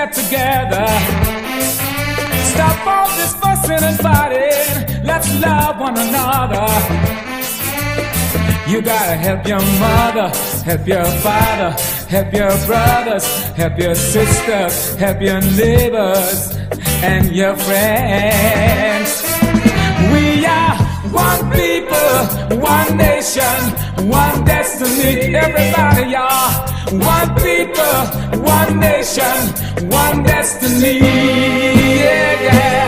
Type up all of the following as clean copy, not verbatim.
get together. Stop all this fussing and fighting. Let's love one another. You gotta help your mother, help your father, help your brothers, help your sisters, help your neighbors and your friends. We are one people, one nation, one destiny. Everybody, y'all. One people, one nation, one destiny. Yeah, yeah.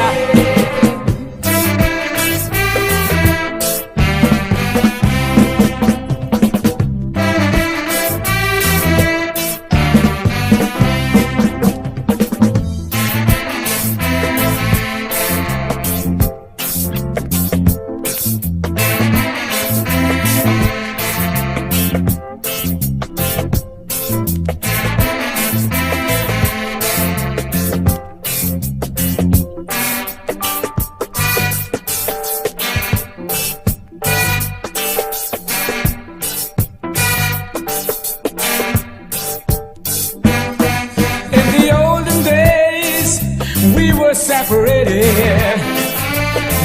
Separated.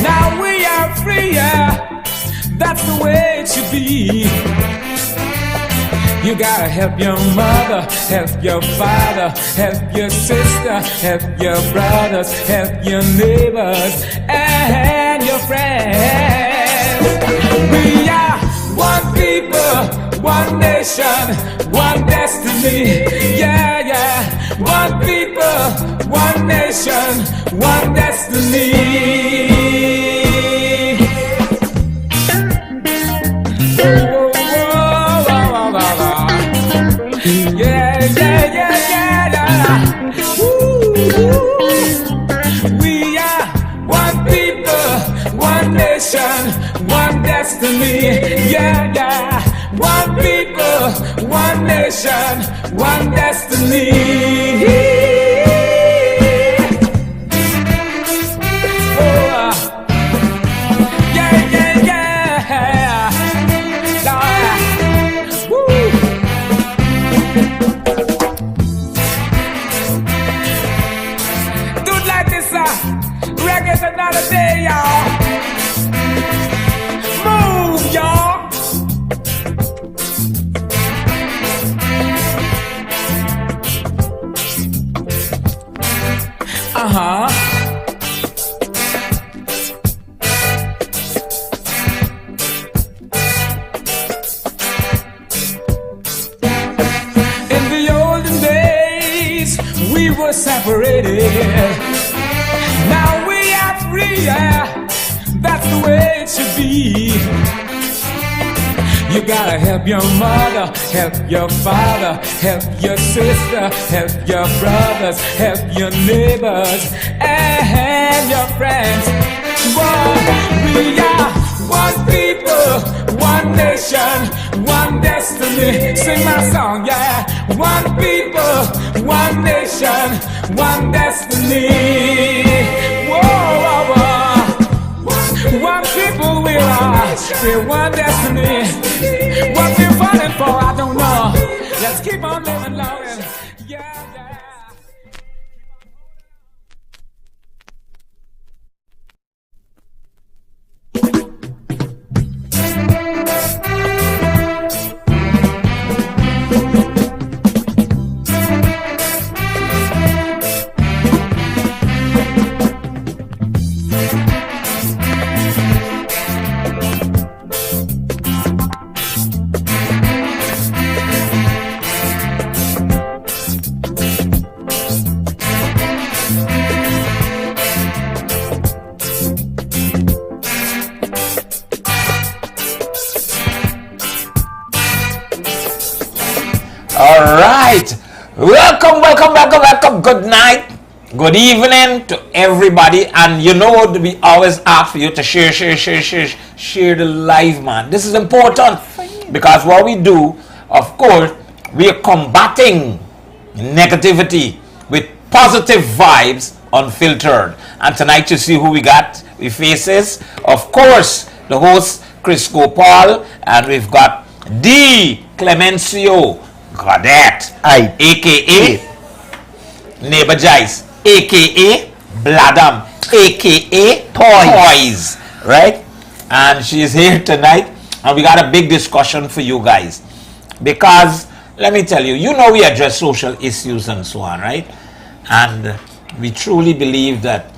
Now we are free, yeah. That's the way it should be. You gotta help your mother, help your father, help your sister, help your brothers, help your neighbors and your friends. We are one people, one nation, one destiny. Yeah, yeah. One people, one nation, one destiny. Oh, oh, oh, oh, oh, oh. Yeah, yeah, yeah, yeah. Ooh. We are one people, one nation, one destiny. Yeah, yeah. One people, one nation, one destiny. Another day, y'all. Move, y'all. In the olden days, we were separated. Now we are free, yeah. That's the way it should be. You gotta help your mother, help your father, help your sister, help your brothers, help your neighbors and your friends. Whoa, we are one people, one nation, one destiny. Sing my song, yeah. One people, one nation, one destiny. Whoa, whoa, whoa. One people we are, we're one destiny. What we're fighting for, I don't know. Let's keep on living long and yeah, yeah. Welcome. Good night, good evening to everybody. And you know, we always ask for you to share the live, man. This is important because what we do, of course, we are combating negativity with positive vibes, unfiltered. And tonight you see who we got. We faces, of course, the host Chris Gopaul, and we've got D. Clemencio Godet, aka Neighbor Jice, aka Bladam, aka Toys, right? And she's here tonight, and we got a big discussion for you guys. Because, let me tell you, you know we address social issues and so on, right? And we truly believe that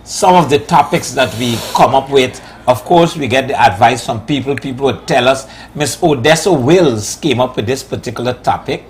some of the topics that we come up with, of course, we get the advice from people. People would tell us, Miss Odessa Wills came up with this particular topic.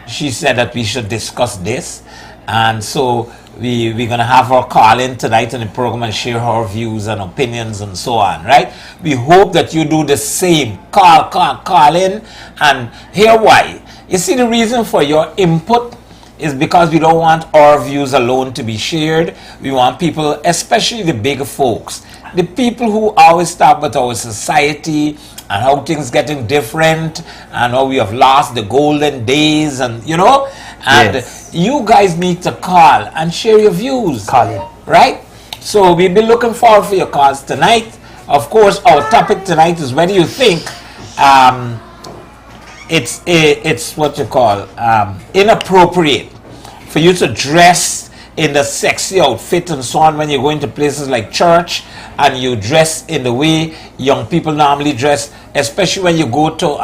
She said that we should discuss this. And so we're going to have her call in tonight in the program and share her views and opinions and so on, right? We hope that you do the same. Call in and hear why. You see, the reason for your input is because we don't want our views alone to be shared. We want people, especially the bigger folks, the people who always talk about our society and how things getting different and how we have lost the golden days and, you know, and you guys need to call and share your views. Call in. Right? So we'll be looking forward for your calls tonight. Of course, our topic tonight is whether you think it's what you call inappropriate for you to dress in the sexy outfit and so on when you go into places like church and you dress in the way young people normally dress, especially when you go to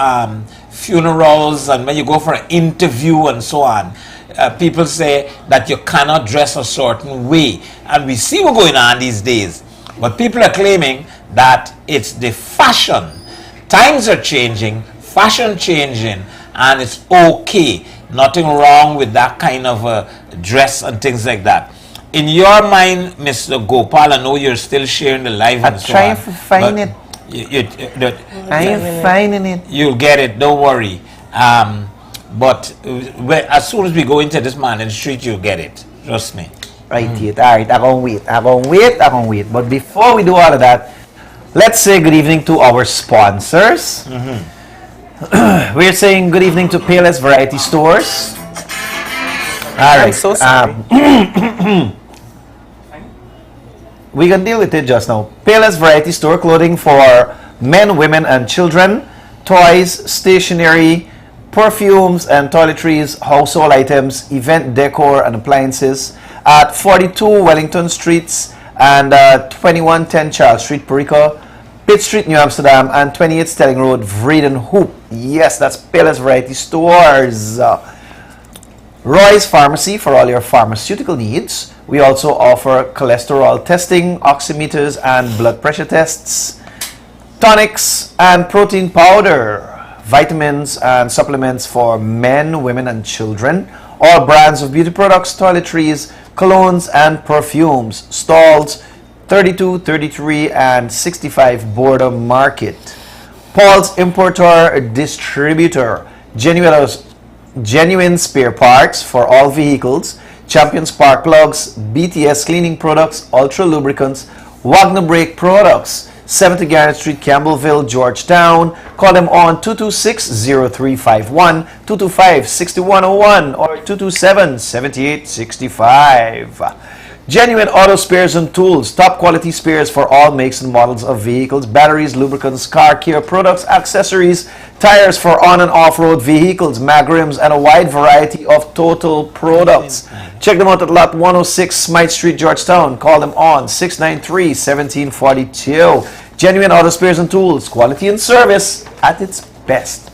funerals and when you go for an interview and so on. People say that you cannot dress a certain way, and we see what's going on these days, but people are claiming that it's the fashion. Times are changing, fashion changing, and it's okay. Nothing wrong with that kind of dress and things like that. In your mind, Mr. Gopaul, I know you're still sharing the live and so on. I'm trying to find it. I am finding it. You'll get it, don't worry. But as soon as we go into this man in the street, you'll get it. Trust me. Right, alright, I'm gonna wait. But before we do all of that, let's say good evening to our sponsors. We're saying good evening to Payless Variety Stores. Alright. I'm so sorry. We can deal with it just now. Payless Variety Store, clothing for men, women, and children, toys, stationery, perfumes and toiletries, household items, event decor and appliances at 42 Wellington Streets and 2110 Charles Street, Perico, Pitt Street, New Amsterdam, and 28 Stelling Road, Vreden Hoop. Yes, that's Payless Variety Stores. Roy's Pharmacy for all your pharmaceutical needs. We also offer cholesterol testing, oximeters, and blood pressure tests, tonics and protein powder, vitamins and supplements for men, women, and children. All brands of beauty products, toiletries, colognes, and perfumes. Stalls 32, 33, and 65 Border Market. Paul's Importer Distributor. Genuine spare parts for all vehicles. Champion spark plugs, BTS cleaning products, Ultra lubricants, Wagner brake products. 70 Garrett Street, Campbellville, Georgetown. Call them on 226-0351, 225-6101, or 227-7865. Genuine auto spares and tools. Top quality spares for all makes and models of vehicles, batteries, lubricants, car care products, accessories, tires for on and off-road vehicles, mag rims, and a wide variety of total products. Check them out at Lot 106 Smythe Street, Georgetown. Call them on 693-1742. Genuine auto spares and tools. Quality and service at its best.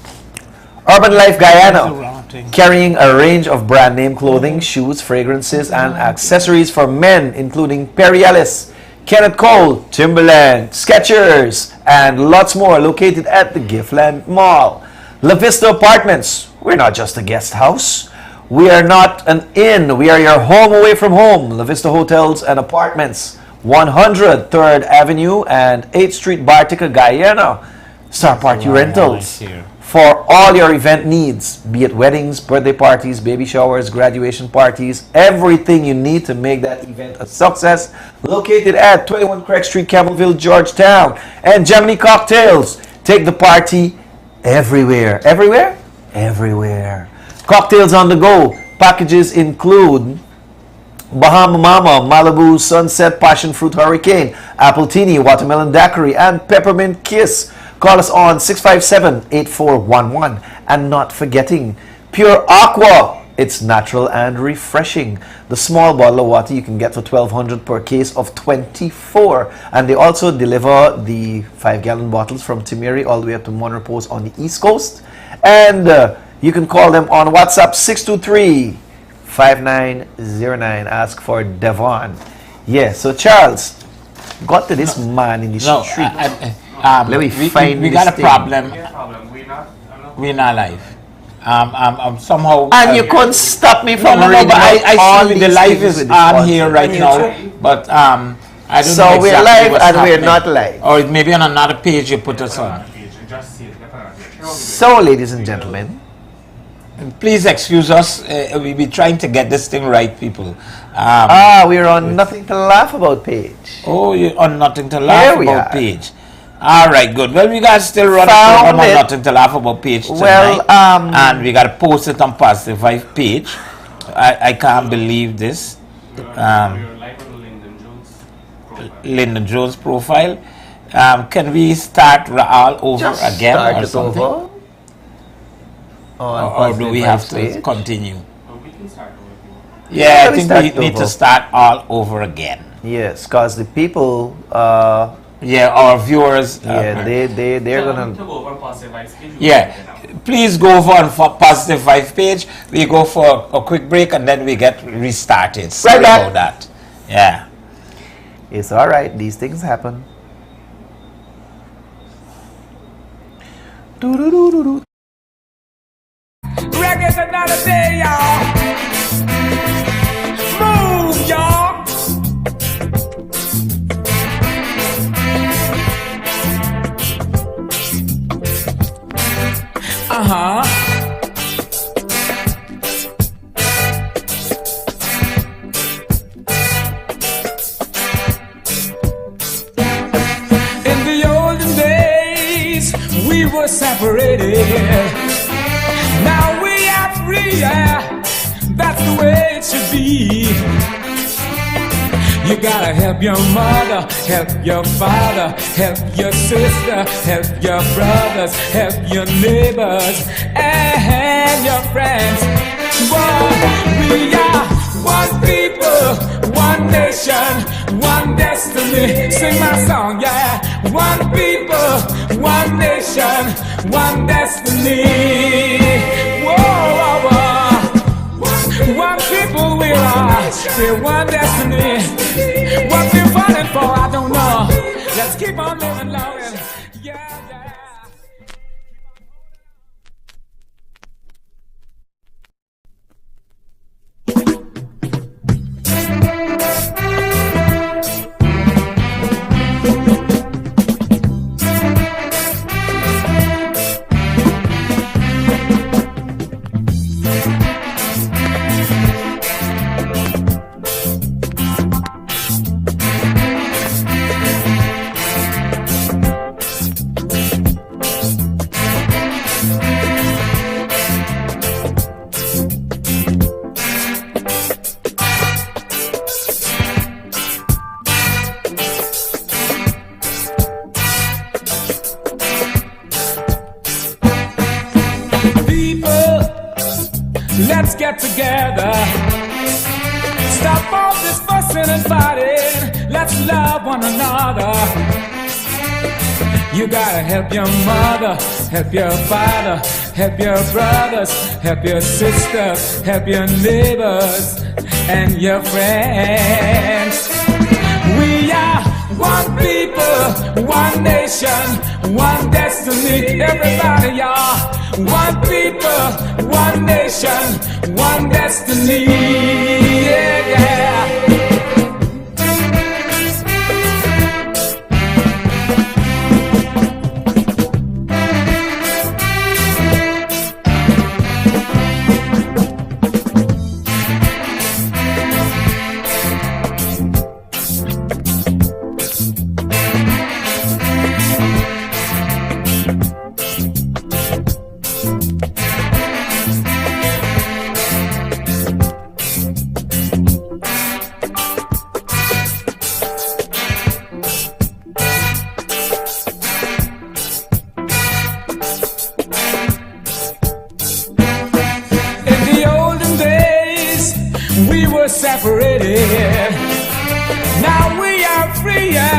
Urban Life Guyana, carrying a range of brand name clothing, shoes, fragrances, and accessories for men, including Perry Ellis, Kenneth Cole, Timberland, Skechers, and lots more, located at the Giftland Mall. La Vista Apartments, we're not just a guest house. We are not an inn. We are your home away from home. La Vista Hotels and Apartments, 100 3rd Avenue and 8th Street, Bartica, Guyana. Star Party Rentals. For all your event needs, be it weddings, birthday parties, baby showers, graduation parties, everything you need to make that event a success, located at 21 Craig Street, Campbellville, Georgetown. And Gemini Cocktails, take the party everywhere. Everywhere? Everywhere. Cocktails on the go. Packages include Bahama Mama, Malibu, Sunset, Passion Fruit Hurricane, Appletini, Watermelon Daiquiri, and Peppermint Kiss. Call us on 657-8411. And not forgetting, Pure Aqua It's natural and refreshing. The small bottle of water you can get for $1,200 per case of 24. And they also deliver the 5-gallon bottles from Timiri all the way up to Monroe Post on the East Coast. And you can call them on WhatsApp 623-5909. Ask for Devon. Yeah, so Charles, got to this man in the street. Let me find we this got a thing. problem. We're not live. Somehow. And you couldn't stop me from No, reading but out all I see the these live things is with the on sponsor. here right now. But I don't know. So exactly we're live what's and we're happening. not live. Or it may be on another page you put us on. So, ladies and gentlemen, Please excuse us. We'll be trying to get this thing right, people. we're on Nothing to Laugh About page. Oh, you're on Nothing to Laugh we About are. page. All right, good. Well, we got to still run a Found program on it. Nothing to Laugh About page tonight. Well, and we got to post it on Positive Vibe page. I can't believe this. Lyndon Jones profile. Can we start all over Just again start or it something? over. Or do we have to page. continue? We can start over. Yeah, I we think start we need over. to start all over again. Yes, because the people, Yeah, our viewers. they're To gonna. go over positive vibes page. Yeah, please go over on Positive Vibe page. We go for a quick break and then we get restarted. Sorry back. about that. Yeah. It's all right. These things happen. Doo-doo-doo-doo-doo. Reggae's another day, y'all. Move, y'all. Uh-huh. In the olden days, we were separated. Now we are free, yeah. That's the way it should be. You gotta help your mother, help your father, help your sister, help your brothers, help your neighbors, and your friends. Whoa, we are one people, one nation, one destiny. Sing my song, yeah. One people, one nation, one destiny. Whoa, whoa, whoa. One people we are, we're one destiny. What we're fighting for, I don't know. Let's keep on living long and yeah, yeah. Let's get together. Stop all this fussing and fighting. Let's love one another. You gotta help your mother, help your father, help your brothers, help your sisters, help your neighbors and your friends. We are one people, one nation, one destiny. Everybody, y'all. One people, one nation, one destiny. Yeah, yeah. separated. Now we are freer.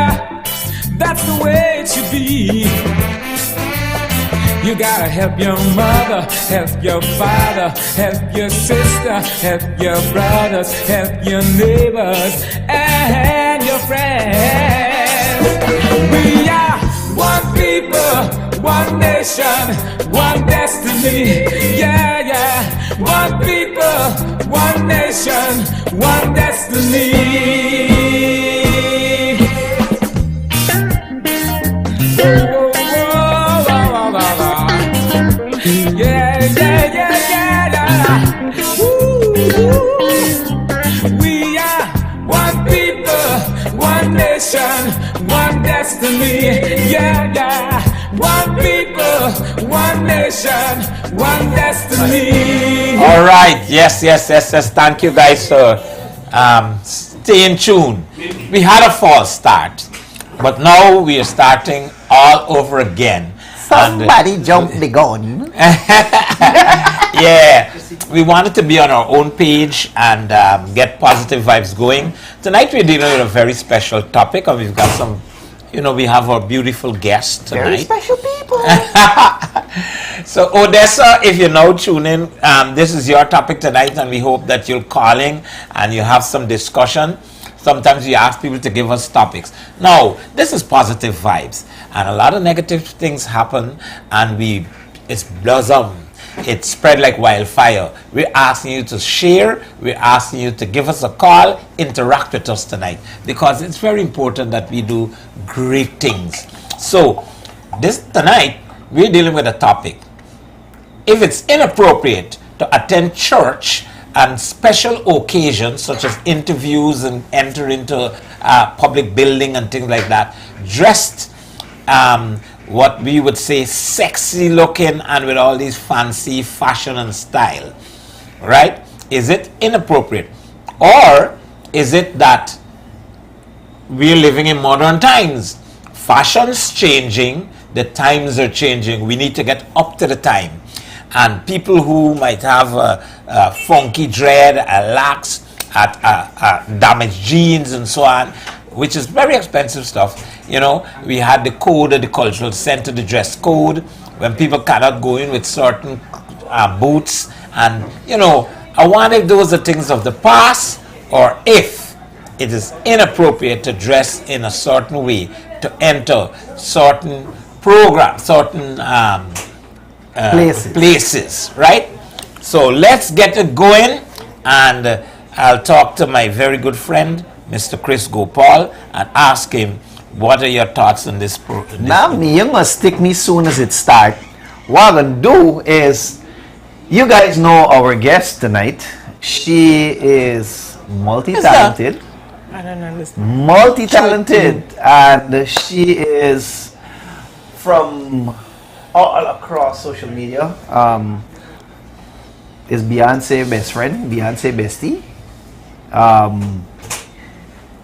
That's the way it should be. You gotta help your mother, help your father, help your sister, help your brothers, help your neighbors and your friends. We are one people, one nation, one destiny. Yeah, yeah. One people, one nation, one destiny. Yeah, yeah, yeah, yeah, yeah. Woo. We are one people, one nation, one destiny. Yeah, yeah. One people, one nation, one destiny. All right. Yes. Thank you guys for staying tuned. We had a false start, but now we are starting all over again. Somebody jumped the gun. Yeah, we wanted to be on our own page and get positive vibes going. Tonight we're dealing with a very special topic, and we've got some, we have our beautiful guest tonight. Very special people. So Odessa, if you're now tuning, this is your topic tonight, and we hope that you'll call in and you have some discussion. Sometimes we ask people to give us topics. Now, this is positive vibes, and a lot of negative things happen, and it's blossom. It spread like wildfire. We're asking you to share. We're asking you to give us a call, interact with us tonight, because it's very important that we do great things. So, tonight, we're dealing with a topic. If it's inappropriate to attend church and special occasions such as interviews and enter into public building and things like that, dressed what we would say sexy looking and with all these fancy fashion and style, right? Is it inappropriate? Or is it that we're living in modern times? Fashion's changing, the times are changing. We need to get up to the time. And people who might have a funky dread, a lax, damaged jeans and so on, which is very expensive stuff. We had the code of the cultural center, the dress code, when people cannot go in with certain boots. And, I wonder if those are things of the past, or if it is inappropriate to dress in a certain way to enter certain programs, certain places, right? So let's get it going, and I'll talk to my very good friend, Mr. Chris Gopaul, and ask him, what are your thoughts on this program? Now, you must stick me soon as it starts. What I'm going to do is, you guys know our guest tonight. She is multi-talented. I don't understand. Multi-talented, and she is from all across social media. Is Beyonce best friend, Beyonce bestie.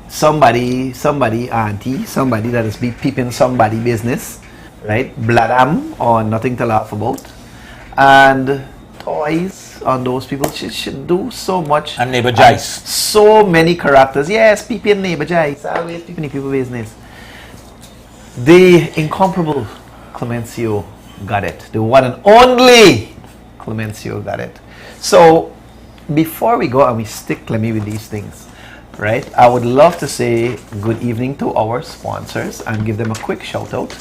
Somebody auntie, somebody that is peeping somebody business, right? Bladam or Nothing to Laugh About, and toys on those people. She should do so much. And Neighbor Jice. So many characters. Yes, peeping Neighbor Jice, always peeping people business. The incomparable Clemencio got it. The one and only Clemencio got it. So before we go and we stick Clemmy with these things, right, I would love to say good evening to our sponsors and give them a quick shout out,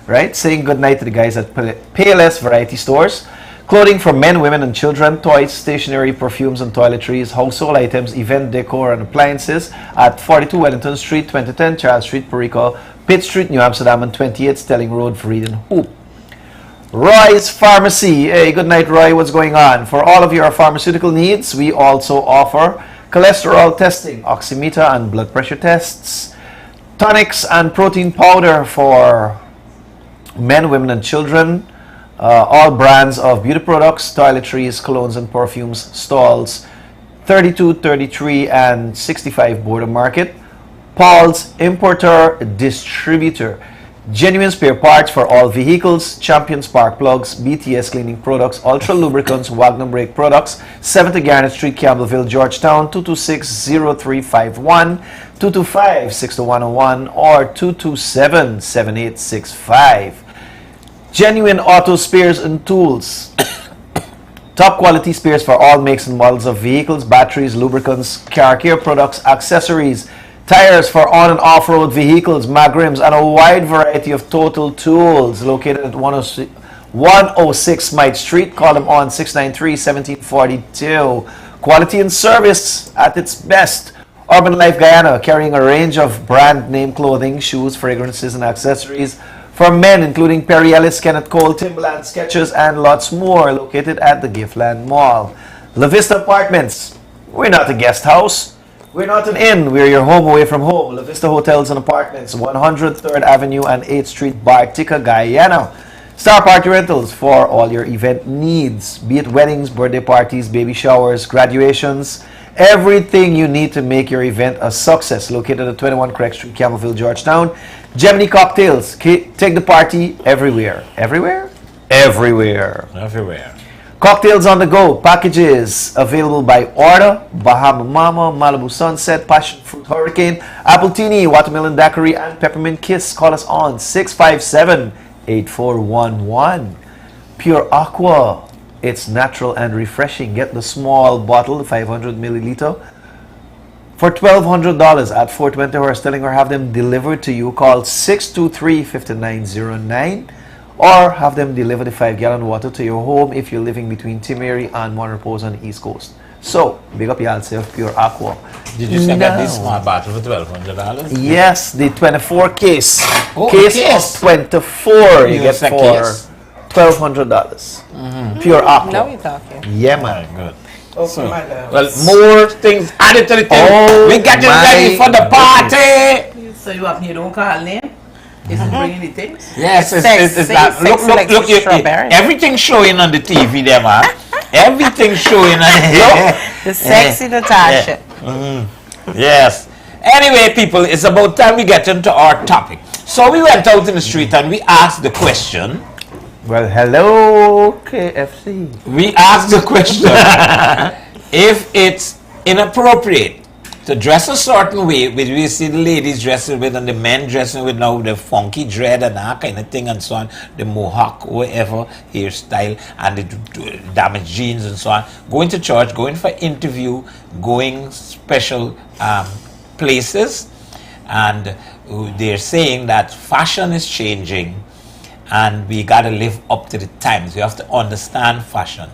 right? Saying good night to the guys at Payless Variety Stores. Clothing for men, women, and children, toys, stationery, perfumes, and toiletries, household items, event decor, and appliances at 42 Wellington Street, 2010 Charles Street, Perico, Pitt Street, New Amsterdam, and 28 Stelling Road, Vreden Hoop. Roy's Pharmacy. Hey, good night, Roy. What's going on? For all of your pharmaceutical needs, we also offer cholesterol testing, oximeter, and blood pressure tests, tonics and protein powder for men, women, and children, all brands of beauty products, toiletries, colognes, and perfumes, stalls 32, 33, and 65 Border Market. Paul's Importer Distributor. Genuine spare parts for all vehicles, Champion spark plugs, BTS cleaning products, Ultra lubricants, Wagner brake products, 70 Garnet Street, Campbellville, Georgetown, 226-0351, 225-6101, or 227-7865. Genuine auto spares and tools. Top quality spares for all makes and models of vehicles, batteries, lubricants, car care products, accessories, tires for on and off-road vehicles, mag rims, and a wide variety of total tools. Located at 106 Mite Street. Call them on 693-1742. Quality and service at its best. Urban Life Guyana, carrying a range of brand name clothing, shoes, fragrances, and accessories for men, including Perry Ellis, Kenneth Cole, Timberland, Skechers, and lots more. Located at the Giftland Mall. La Vista Apartments. We're not a guest house. We're not an inn. We're your home away from home. La Vista Hotels and Apartments, 100 3rd Avenue and 8th Street, Bartica, Guyana. Star Party Rentals for all your event needs, be it weddings, birthday parties, baby showers, graduations, everything you need to make your event a success. Located at 21 Craig Street, Campbellville, Georgetown. Gemini Cocktails. Take the party everywhere. Everywhere? Everywhere. Everywhere. Cocktails on the go, packages available by order. Bahama Mama, Malibu Sunset, Passion Fruit Hurricane, Appletini, Watermelon Daiquiri, and Peppermint Kiss. Call us on 657-8411. Pure Aqua. It's natural and refreshing. Get the small bottle, 500 milliliter, for $1,200 at 420 Horse Sterling, or have them delivered to you. Call 623-5909. Or have them deliver the 5-gallon water to your home if you're living between Timeri and Mount Repose on the East Coast. So, big up yourself, Pure Aqua. Did you say get this small bottle for $1,200? Yes, the 24 case. Oh, case case. of 24 you get Yes, a for case. $1,200. Pure Aqua. Now we're talking. Yeah, man. Good. Okay, Well, more things added to the thing. Oh, We're getting my ready for the party. So you have your own call name? Is it bringing the things? Yes, it's Sexy, that. Look, sexy look, like look. strawberry. Everything's showing on the TV there, man. Everything's showing on the The sexy Natasha. Yes. Anyway, people, it's about time we get into our topic. So we went out in the street and we asked the question. Well, hello, KFC. We asked the question if it's inappropriate to dress a certain way, which we see the ladies dressing with and the men dressing with now the funky dread and that kind of thing and so on, the mohawk, whatever hairstyle, and the damaged jeans and so on. Going to church, going for interview, going special places, and they're saying that fashion is changing and we got to live up to the times. We have to understand fashion.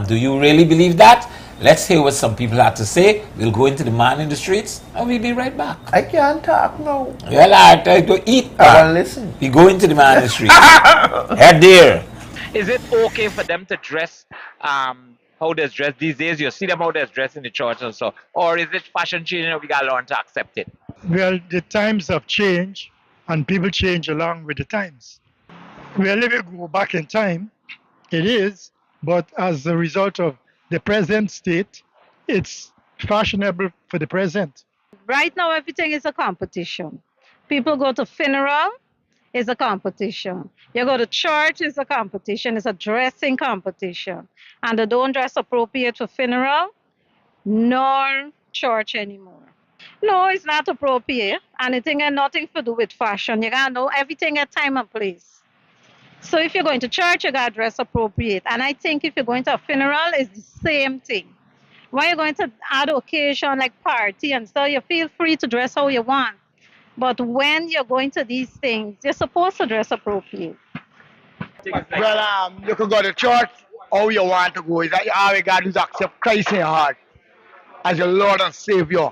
Do you really believe that? Let's hear what some people have to say. We'll go into the man in the streets and we'll be right back. I can't talk now. Well, I try to eat. I want to listen. We go into the man in the streets. Head there. Is it okay for them to dress how they're dressed these days? You see them how they're dressed in the church and so, or is it fashion changing and we got to learn to accept it? Well, the times have changed and people change along with the times. We are living go back in time, it is, but as a result of the present state, it's fashionable for the present. Right now, everything is a competition. People go to funeral, it's a competition. You go to church, it's a competition. It's a dressing competition. And they don't dress appropriate for funeral nor church anymore. No, it's not appropriate. And it ain't nothing to do with fashion. You gotta know everything at time and place. So if you're going to church, you gotta dress appropriate. And I think if you're going to a funeral, it's the same thing. When you're going to add occasion like party and so, you feel free to dress how you want. But when you're going to these things, you're supposed to dress appropriate. Well, you can go to church how you want to go. Is that all you got to do is accept Christ in your heart as your Lord and Savior.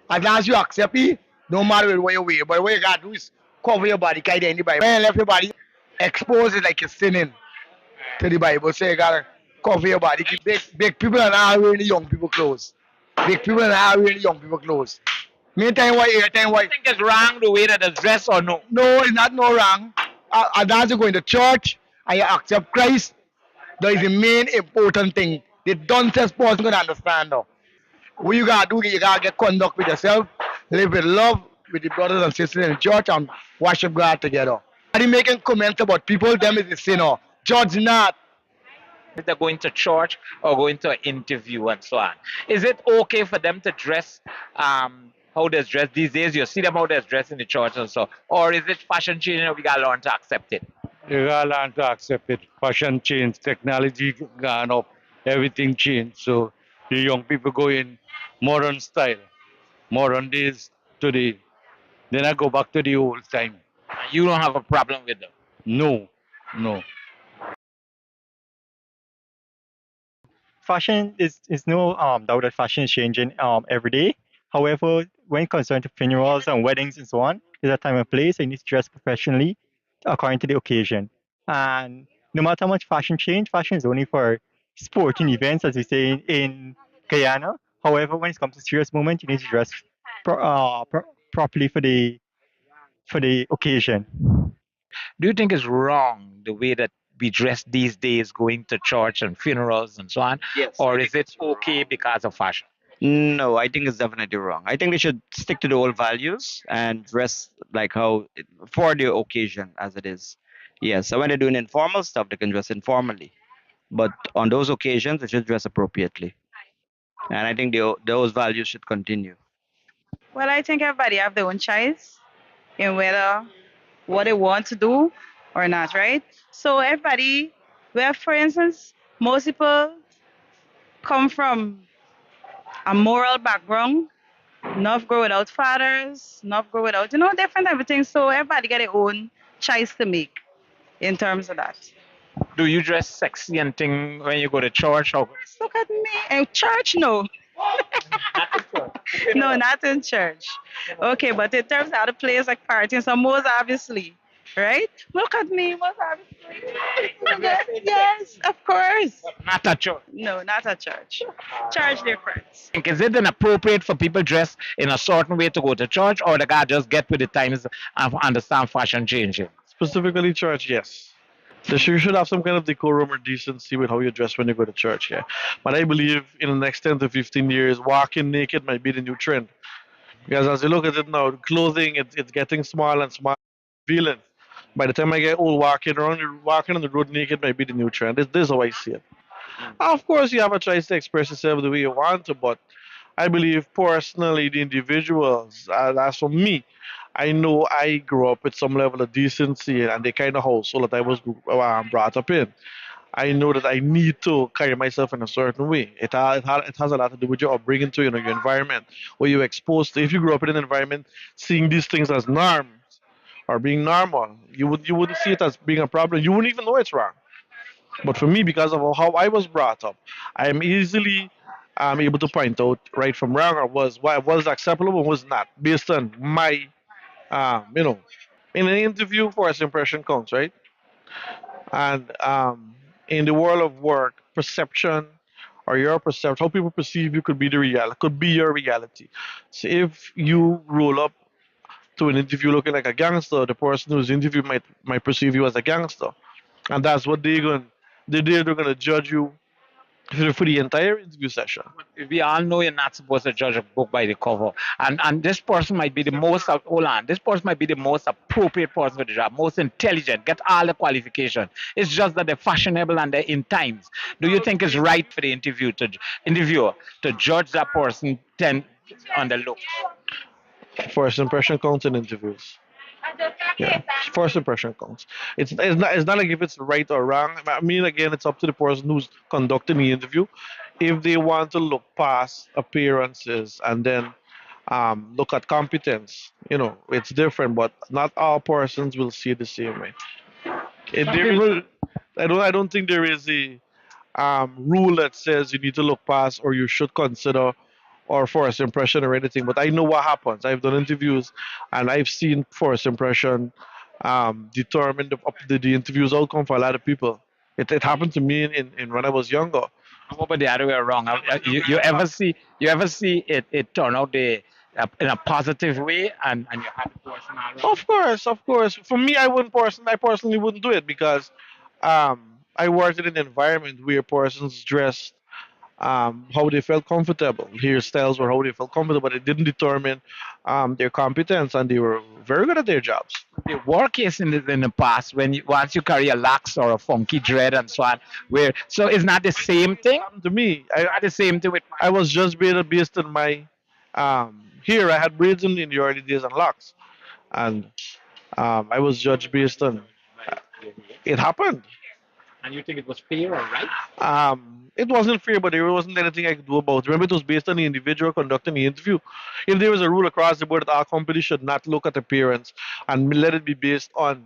As long as you accept it, no matter what you wear. But what you got to do is cover your body, carry anybody. When you left your body, expose it like you're sinning to the Bible. So you got to cover your body. Big people are not wearing the young people clothes. Big people are not wearing the young people clothes. Meantime, why? Do you think it's wrong the way that it's dressed or no? No, it's not no wrong. As long as you go to church and you accept Christ, that is the main important thing. The don't-test person going to understand now. What you got to do, you got to get conduct with yourself, live with love, with the brothers and sisters in the church and worship God together. And he making comments about people, them is a sinner. Judge not. If they're going to church or going to an interview and so on. Is it okay for them to dress how they're dressed these days? You see them how they're dressed in the church and so, or is it fashion changing and we gotta learn to accept it? You gotta learn to accept it. Fashion changed, technology gone up, everything changed. So the young people go in modern style, modern days today. Then I go back to the old time. You don't have a problem with them. No, no. Fashion is no doubt that fashion is changing every day. However, when it comes down to funerals and weddings and so on, there's a time and place. And you need to dress professionally according to the occasion. And no matter how much fashion change, fashion is only for sporting events, as we say in Guyana. However, when it comes to serious moment, you need to dress properly for the occasion. Do you think it's wrong the way that we dress these days going to church and funerals and so on? Yes. Or is it okay because of fashion? No, I think it's definitely wrong. I think they should stick to the old values and dress like for the occasion as it is. Yes, so when they're doing informal stuff, they can dress informally. But on those occasions, they should dress appropriately. And I think those values should continue. Well, I think everybody have their own choice in whether what they want to do or not, right? So everybody, where for instance, most people come from a moral background, not grow without fathers, not grow without, different everything. So everybody got their own choice to make in terms of that. Do you dress sexy and thing when you go to church? Or Look at me. In church, no. No, not in church. Okay, but in terms of other places like parties, so most obviously, right? Look at me, most obviously. Yes, of course. not at church? No, not at church. Church difference. Is it inappropriate for people dress in a certain way to go to church, or they gotta just get with the times and understand fashion changing? Specifically church, yes. So you should have some kind of decorum or decency with how you dress when you go to church, yeah. But I believe in the next 10 to 15 years, walking naked might be the new trend. Because as you look at it now, clothing, it's getting small and small, revealing. By the time I get old, walking on the road naked might be the new trend. This is how I see it. Of course, you have a choice to express yourself the way you want to, but I believe personally, the individuals, as for me, I know I grew up with some level of decency and the kind of household that I was brought up in. I know that I need to carry myself in a certain way. It has a lot to do with your upbringing, to your environment, where you're exposed to. If you grew up in an environment seeing these things as norms or being normal, you wouldn't see it as being a problem. You wouldn't even know it's wrong. But for me, because of how I was brought up, I am easily able to point out right from wrong, or what was acceptable and was not, based on my, in an interview, first impression counts, right? And in the world of work, perception or your perception, how people perceive you could be could be your reality. So if you roll up to an interview looking like a gangster, the person who's interviewed might perceive you as a gangster, and that's what they're gonna judge you for the entire interview session. We all know you're not supposed to judge a book by the cover, and this person might be the most. Hold on, this person might be the most appropriate person for the job, most intelligent, get all the qualification. It's just that they're fashionable and they're in times. Do you think it's right for the interviewer to judge that person on the look? First impression counts in interviews. Yeah, first impression counts. It's not like if it's right or wrong. I mean, again, it's up to the person who's conducting the interview. If they want to look past appearances and then look at competence, it's different. But not all persons will see it the same way. I don't think there is a rule that says you need to look past or you should consider or first impression or anything. But I know what happens. I've done interviews and I've seen first impression determine the interview's outcome for a lot of people. It happened to me in when I was younger. How about the other way around? You ever see it turn out in a positive way and you had the person around? Of course. For me, I personally wouldn't do it because I worked in an environment where persons dressed how they felt comfortable. Hairstyles were how they felt comfortable, but it didn't determine their competence, and they were very good at their jobs. The war case in the past when once you carry a lax or a funky dread and so on, where so it's not the same thing. To me, Not the same thing with I was judged based on my here. I had braids in the early days and locks, and I was judged based on it happened. and you think it was fair or right? It wasn't fair, but there wasn't anything I could do about it. Remember, it was based on the individual conducting the interview. If there was a rule across the board that our company should not look at appearance and let it be based on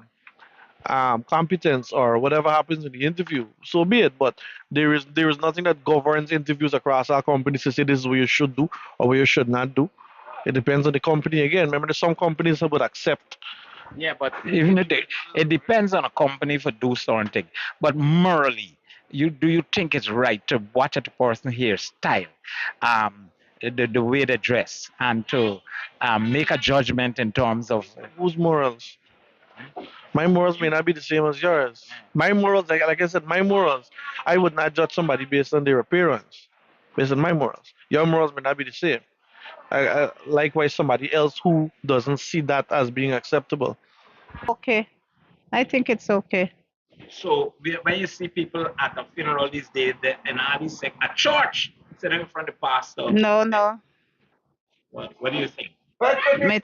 competence or whatever happens in the interview, so be it. But there is nothing that governs interviews across our company to say this is what you should do or what you should not do. It depends on the company again. Remember, there's some companies that would accept. Yeah, but even it depends on a company for do something. But morally, do you think it's right to watch at the person hairstyle, the way they dress, and to make a judgment in terms of Whose morals? My morals may not be the same as yours. My morals, like I said, my morals, I would not judge somebody based on their appearance, based on my morals. Your morals may not be the same. Likewise, somebody else who doesn't see that as being acceptable. Okay. I think it's okay. So when you see people at a funeral these days, and I say at church, sitting in front of the pastor. No. What do you think? Me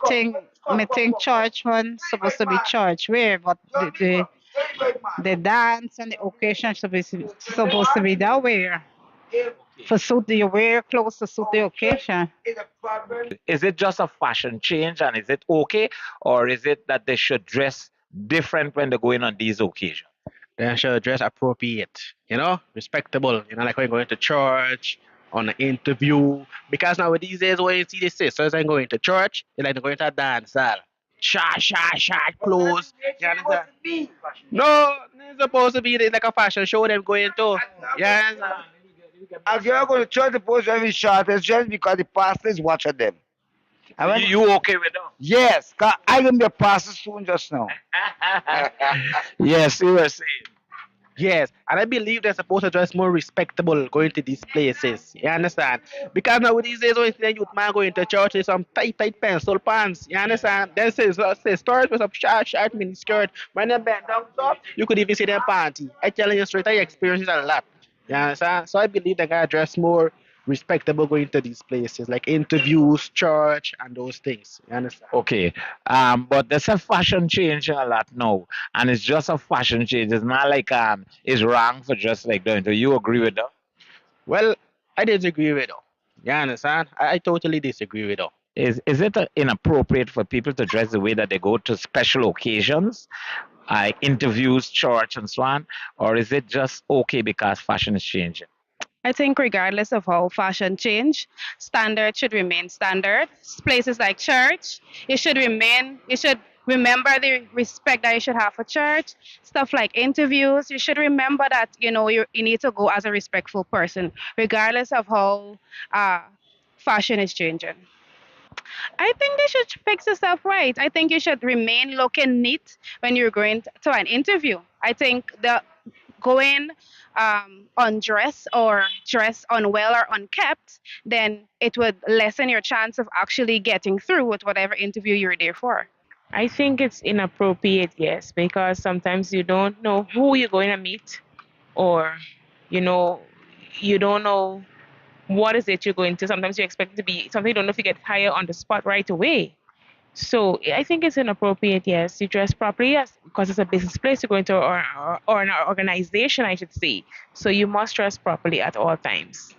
think church one supposed to be church where, but the dance and the occasion supposed to be that way. For suit the wear clothes to suit the occasion. Is it just a fashion change, and is it okay, or is it that they should dress different when they're going on these occasions? They should dress appropriate, respectable, like when going to church, on an interview. Because now these days when you see the sisters and going to church, they like to go into a dance hall. Short clothes. You understand? No, it's supposed to be like a fashion show them going to. Yeah. As you're going to church, the post every shot is just because the pastor is watching them. You okay with that? Yes, cause I can be a pastor soon just now. Yes, you were saying. Yes, and I believe they're supposed to dress more respectable going to these places. You understand? Because now these days when you see a youth man going to church with some tight pencil pants, you understand? Then say stores with some short mini skirt. When they bend down top, you could even see them panty. I tell you straight, I experience it a lot. You understand? So I believe they gotta dress more respectable going to these places, like interviews, church, and those things. You understand? Okay, but there's a fashion change a lot now, and it's just a fashion change. It's not like it's wrong for just like doing. Do you agree with that? Well, I disagree with you. You understand? I totally disagree with you. Is it inappropriate for people to dress the way that they go to special occasions, like interviews, church, and so on, or is it just okay because fashion is changing? I think regardless of how fashion change, standard should remain standard. Places like church, you should remember the respect that you should have for church. Stuff like interviews, you should remember that you need to go as a respectful person, regardless of how fashion is changing. I think they should fix yourself right. I think you should remain looking neat when you're going to an interview. I think the going undressed or dressed unwell or unkept, then it would lessen your chance of actually getting through with whatever interview you're there for. I think it's inappropriate, yes, because sometimes you don't know who you're going to meet, or you know, you don't know what is it you're going to. Sometimes you expect it to be something you don't know if you get hired on the spot right away. So I think it's inappropriate, yes. You dress properly, yes, because it's a business place you're going to, or an organization, I should say. So you must dress properly at all times.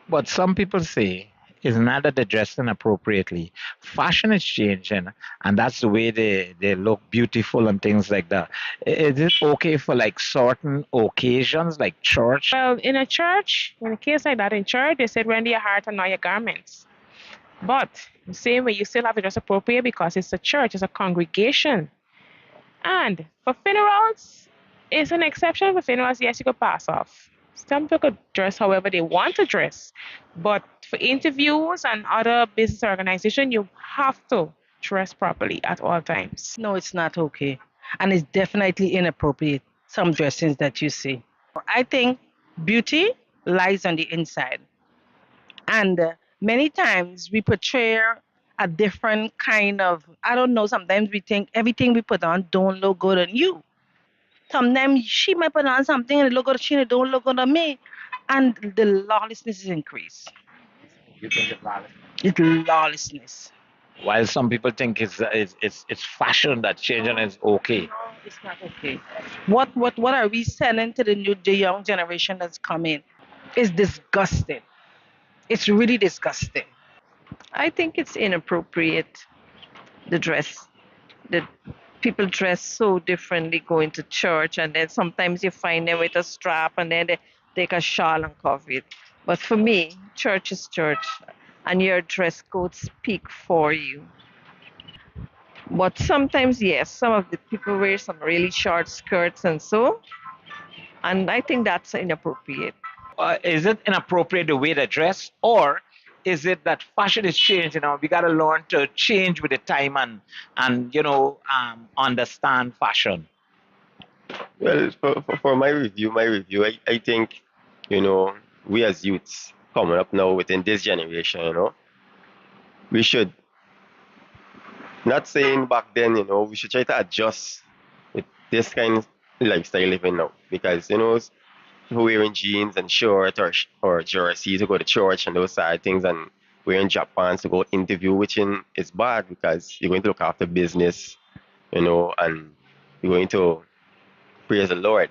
But some people say it's not that they're dressing appropriately. Fashion is changing, and that's the way they look beautiful and things like that. Is it okay for like certain occasions, like church? Well, in a case like that in church, they said render your heart and not your garments. But the same way, you still have to dress appropriate because it's a church, it's a congregation. And for funerals, it's an exception. For funerals, yes, you could pass off. Some people could dress however they want to dress. But for interviews and other business organization, you have to dress properly at all times. No, it's not okay. And it's definitely inappropriate, some dressings that you see. I think beauty lies on the inside. And many times we portray a different kind of, I don't know, sometimes we think everything we put on don't look good on you. Sometimes she might put on something and it look good on she and it don't look good on me. And the lawlessness is increased. You think it's valid? It's lawlessness. While some people think it's fashion that changing is okay. No, it's not okay. What are we selling to the young generation that's coming? It's disgusting. It's really disgusting. I think it's inappropriate, the dress. The people dress so differently going to church, and then sometimes you find them with a strap and then they take a shawl and cover it. But for me, church is church, and your dress code speak for you. But sometimes, yes, some of the people wear some really short skirts and so, and I think that's inappropriate. Is it inappropriate the way they dress, or is it that fashion is changing now? We gotta learn to change with the time and understand fashion. Well, for my review, I think, we as youths coming up now within this generation, we should, not saying back then, we should try to adjust with this kind of lifestyle living now. Because, wearing jeans and shorts or jersey to go to church and those side things and wearing job pants to go interview, which is bad because you're going to look after business, and you're going to praise the Lord.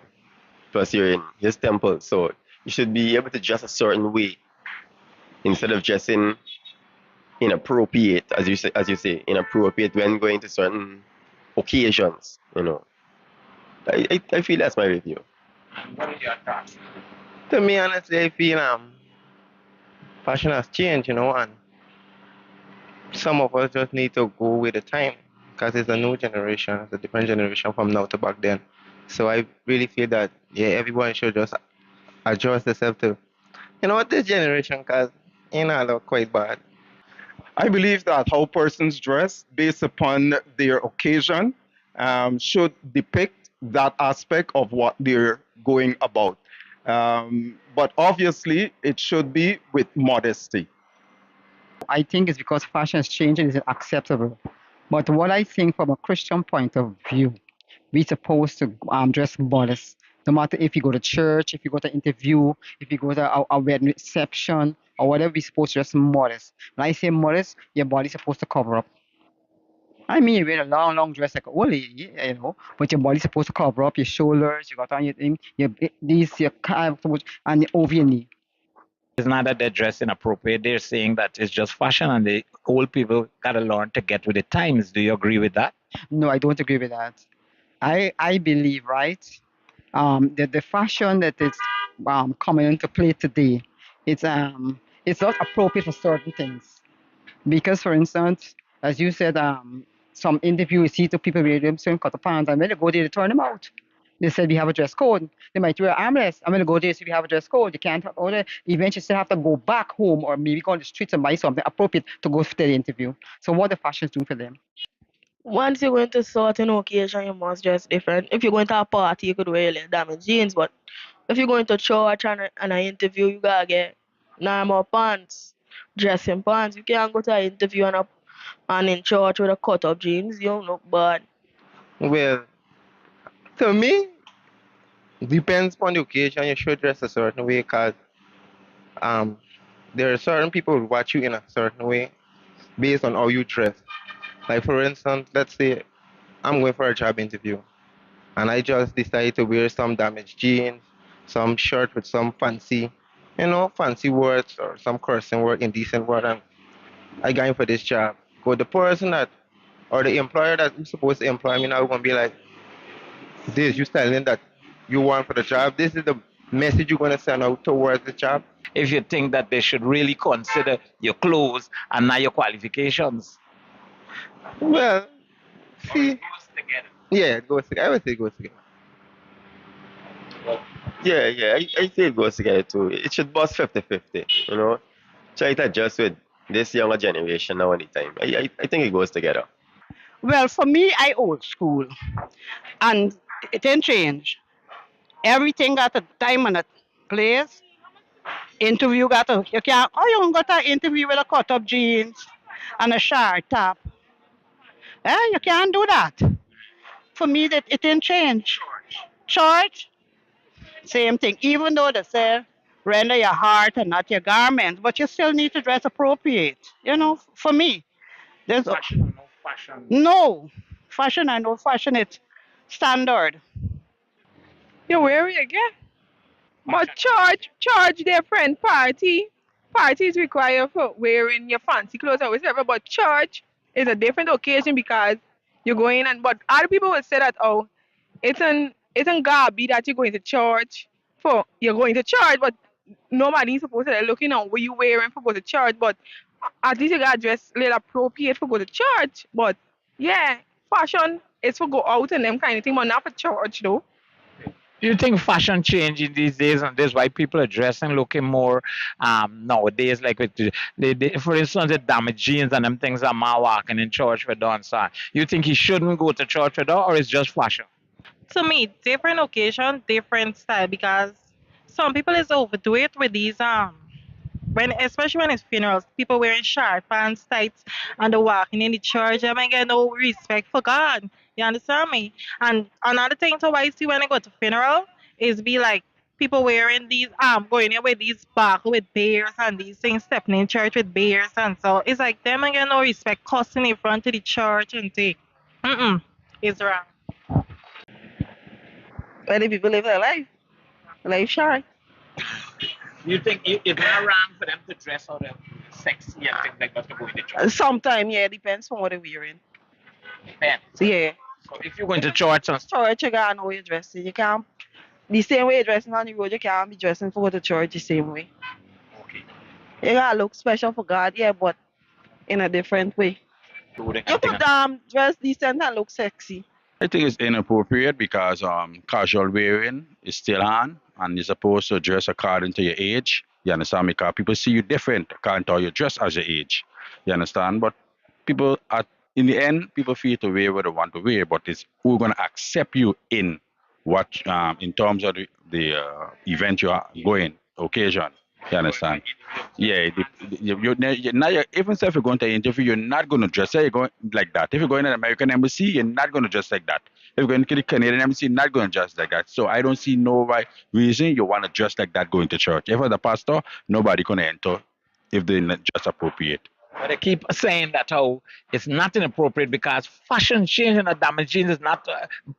Plus, you're in His temple, so you should be able to dress a certain way instead of dressing inappropriate, as you say, inappropriate when going to certain occasions. I feel that's my review. What is your thoughts? To me, honestly, I feel fashion has changed, and some of us just need to go with the time because it's a new generation, it's a different generation from now to back then. So I really feel that everyone should just adjust themselves to, this generation because look quite bad. I believe that how persons dress based upon their occasion should depict that aspect of what they're going about. But obviously, it should be with modesty. I think it's because fashion is changing, is acceptable. But what I think from a Christian point of view, we're supposed to dress modest. No matter if you go to church, if you go to interview, if you go to a wedding reception, or whatever, we're supposed to dress modest. When I say modest, your body's supposed to cover up. I mean, you wear a long, long dress like a old lady, but your body's supposed to cover up your shoulders, you got on your thing, your calf, and over your knee. It's not that they're dressed inappropriate. They're saying that it's just fashion, and the old people gotta learn to get with the times. Do you agree with that? No, I don't agree with that. I believe, right, that the fashion that is coming into play today, it's not appropriate for certain things. Because, for instance, as you said, some interviews see two people wear them certain cut of pants, and when they go there, they turn them out. They said we have a dress code. They might wear armless. I'm gonna go there, so we have a dress code. You can't go there. Eventually, still have to go back home or maybe go on the streets and buy something appropriate to go for the interview. So, what the fashions do for them? Once you're going to certain occasion, you must dress different. If you're going to a party, you could wear like damaged jeans, but if you're going to church and an interview, you gotta get normal pants, dressing pants. You can't go to an interview and in church with a cut up jeans. You don't look bad. Well, to me, depends on the occasion. You should dress a certain way because there are certain people who watch you in a certain way based on how you dress. Like for instance, let's say I'm going for a job interview and I just decide to wear some damaged jeans, some shirt with some fancy words or some cursing word, indecent word, and I going for this job. But the person that or the employer that is supposed to employ me now gonna be like, this you telling that you want for the job. This is the message you're gonna send out towards the job. If you think that they should really consider your clothes and not your qualifications. Well, see, yeah, it goes together. I would say it goes together. Yeah, I feel it goes together too. It should bust 50-50, Try to adjust with this younger generation now anytime. I think it goes together. Well, for me, I old school, and it didn't change. Everything got a time and a place. Interview got to, you can't, oh, you got to interview with a cut up jeans and a short top. You can't do that. For me, that it didn't change. Church, same thing. Even though they say render your heart and not your garments, but you still need to dress appropriate. You know, for me, there's Fashion or no fashion? no fashion. I know fashion. It's standard. You wear it again. But church different. Parties require for wearing your fancy clothes or whatever. But church is a different occasion because you're going and but other people will say that oh, it's an garbage that you're going to church for you're going to church, but nobody's supposed to be looking on what you wearing for go to church. But at least you got dressed a little appropriate for go to church. But yeah, fashion is for go out and them kind of thing, but not for church though. Do you think fashion changing these days and this why people are dressing looking more nowadays like with for instance the damaged jeans and them things that man walking in church with on so you think he shouldn't go to church with that or it's just fashion? To me, different occasion, different style because some people is overdo it with these when especially when it's funerals, people wearing short pants, tights, and they're walking in the church. I mean, get no respect for God. You understand me? And another thing to why I see when I go to funeral is be like people wearing these going in with these buckle with bears and these things stepping in church with bears and so it's like them and get no respect cussing in front of the church and take it's wrong. Where the people live their life short. You think it's not wrong for them to dress out sexy and things like that to go in the church? Sometimes, yeah, depends on what they're wearing. Depends. Yeah. So if you're going to church and Church, you gotta know how you're dressing. You can't, the same way you're dressing on the road, you can't be dressing for go to church the same way. Okay. You gotta look special for God, yeah, but in a different way. You could dress decent and look sexy. I think it's inappropriate because casual wearing is still on and you're supposed to dress according to your age. You understand? Because people see you different according to how you dress as your age. You understand? But people at in the end, people feel to wear what they want to wear, but it's who's gonna accept you in what in terms of the event you are going occasion. You understand? Yeah, now even if you're going to an interview, you're not going to dress like you're going like that. If you're going to an American embassy, you're not going to dress like that. If you're going to the Canadian embassy, you're not going to dress like that. So I don't see no right reason you want to dress like that going to church. If you're the pastor, nobody going to enter if they're not dress appropriate. but they keep saying that how it's not inappropriate because fashion change and a damaged jeans is not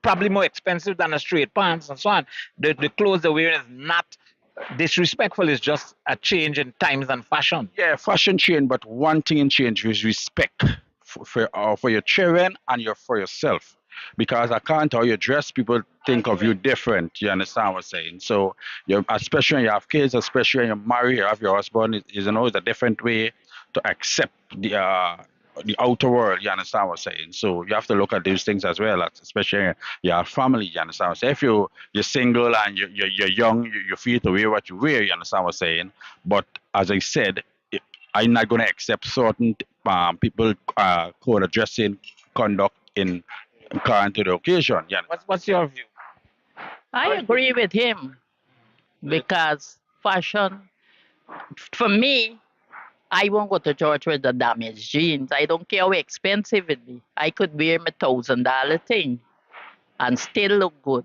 probably more expensive than a straight pants and so on. The clothes they're wearing is not disrespectful. It's just a change in times and fashion. Yeah, fashion change, but one thing in change is respect for your children and for yourself. Because I can't how you dress, people think of you different. You understand what I'm saying? So, especially when you have kids, especially when you're married, you have your husband, it's a different way to accept the outer world. You understand what I'm saying? So you have to look at these things as well, especially when you have family. You understand what I'm saying? If you're single and you're young, you feel to wear what you wear. You understand what I'm saying? But as I said, I'm not going to accept certain people code of dressing conduct in according to the occasion. Yeah. What's your view? I agree with him because fashion, for me, I won't go to church with the damaged jeans. I don't care how expensive it be. I could wear my $1,000 thing and still look good,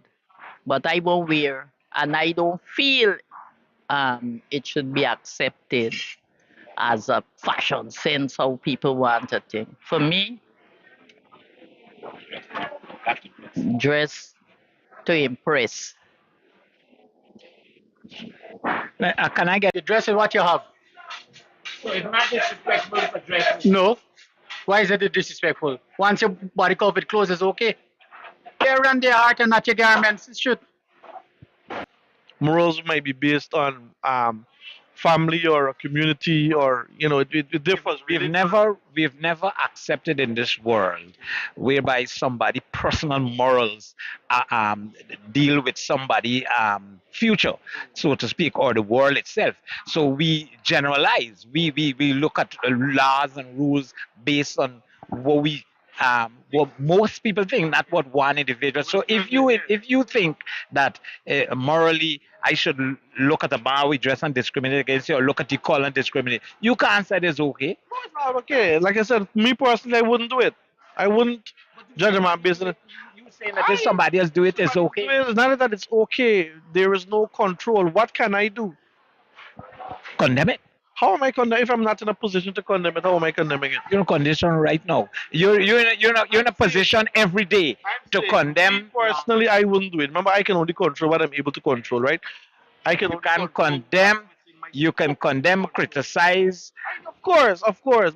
but I won't wear, and I don't feel it should be accepted as a fashion sense how people want a thing. For me, dress to impress. Can I get You dress in what you have. so it's not disrespectful for dressing? No. Why is it disrespectful? Once your body covered clothes is okay. Care and their heart and not your garments. It should. Morals might be based on family or a community or it differs. We've never accepted in this world whereby somebody personal morals deal with somebody future, so to speak, or the world itself. So we generalize. We look at laws and rules based on what we what most people think, not what one individual. So if you think that morally I should look at a bar we dress and discriminate against you, or look at the color and discriminate, you can't say it's okay. Okay, like I said, me personally, I wouldn't do it. I wouldn't judge a man based on it. You saying that if somebody else do it, it's okay? It's not that it's okay. There is no control. What can I do? Condemn it. How am I condemning? If I'm not in a position to condemn it, how am I condemning it? You're in a condition right now. You're in a position every day to condemn. Personally, I wouldn't do it. Remember, I can only control what I'm able to control, right? I can. You can condemn. You can condemn, criticize. Of course.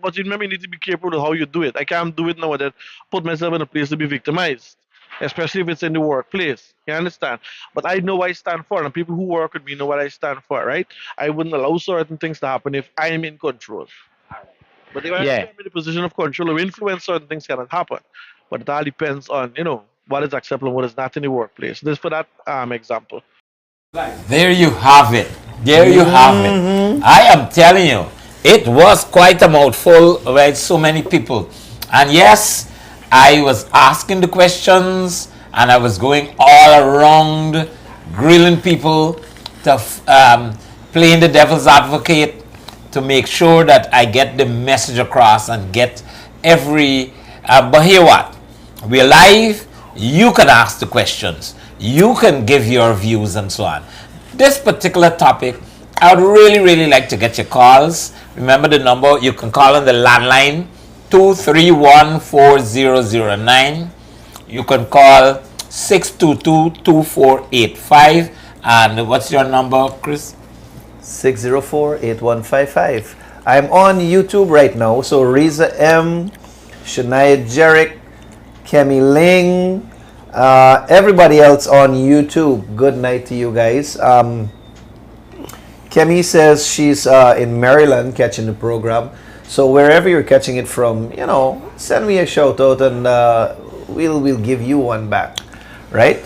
But you remember, you need to be careful of how you do it. I can't do it now and then put myself in a place to be victimized, especially if it's in the workplace. You understand? But I know what I stand for, and people who work with me know what I stand for, right? I wouldn't allow certain things to happen if I am in control. But if I'm in the position of control or influence, certain things cannot happen. But it all depends on, what is acceptable and what is not in the workplace. This for that example. There you have it. There you have it. I am telling you, it was quite a mouthful with so many people. And yes, I was asking the questions and I was going all around grilling people to playing the devil's advocate to make sure that I get the message across and get every. But here what? We're live. You can ask the questions. You can give your views and so on. This particular topic, I would really, really like to get your calls. Remember the number, you can call on the landline 231-4009. You can call 622-2485. And what's your number, Chris? 604-8155. I'm on YouTube right now, so Riza M, Shania Jerick, Kemi Ling, everybody else on YouTube. Good night to you guys. Kemi says she's in Maryland catching the program. So wherever you're catching it from, send me a shout out and we'll give you one back. Right?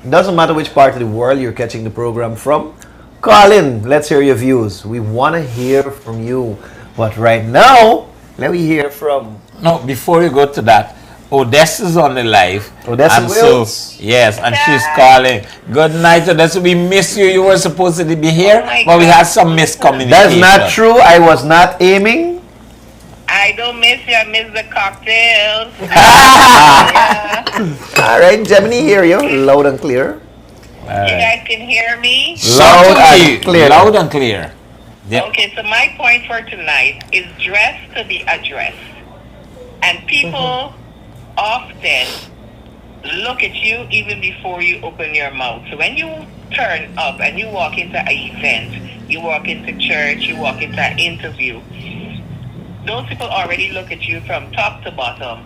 Doesn't matter which part of the world you're catching the program from. Call in. Let's hear your views. We want to hear from you. But right now, let me hear from... No, before you go to that, Odessa's on the live. Odessa and Wills. So, yes, and she's calling. Good night, Odessa. We miss you. You were supposed to be here, but we had some miscommunication. That's not true. I was not aiming. I don't miss you. I miss the cocktails. All right, Gemini, hear you loud and clear. You guys can hear me? Loud and clear. Loud and clear. Yep. Okay, so my point for tonight is dress to be addressed. And people often look at you even before you open your mouth. So when you turn up and you walk into an event, you walk into church, you walk into an interview, those people already look at you from top to bottom.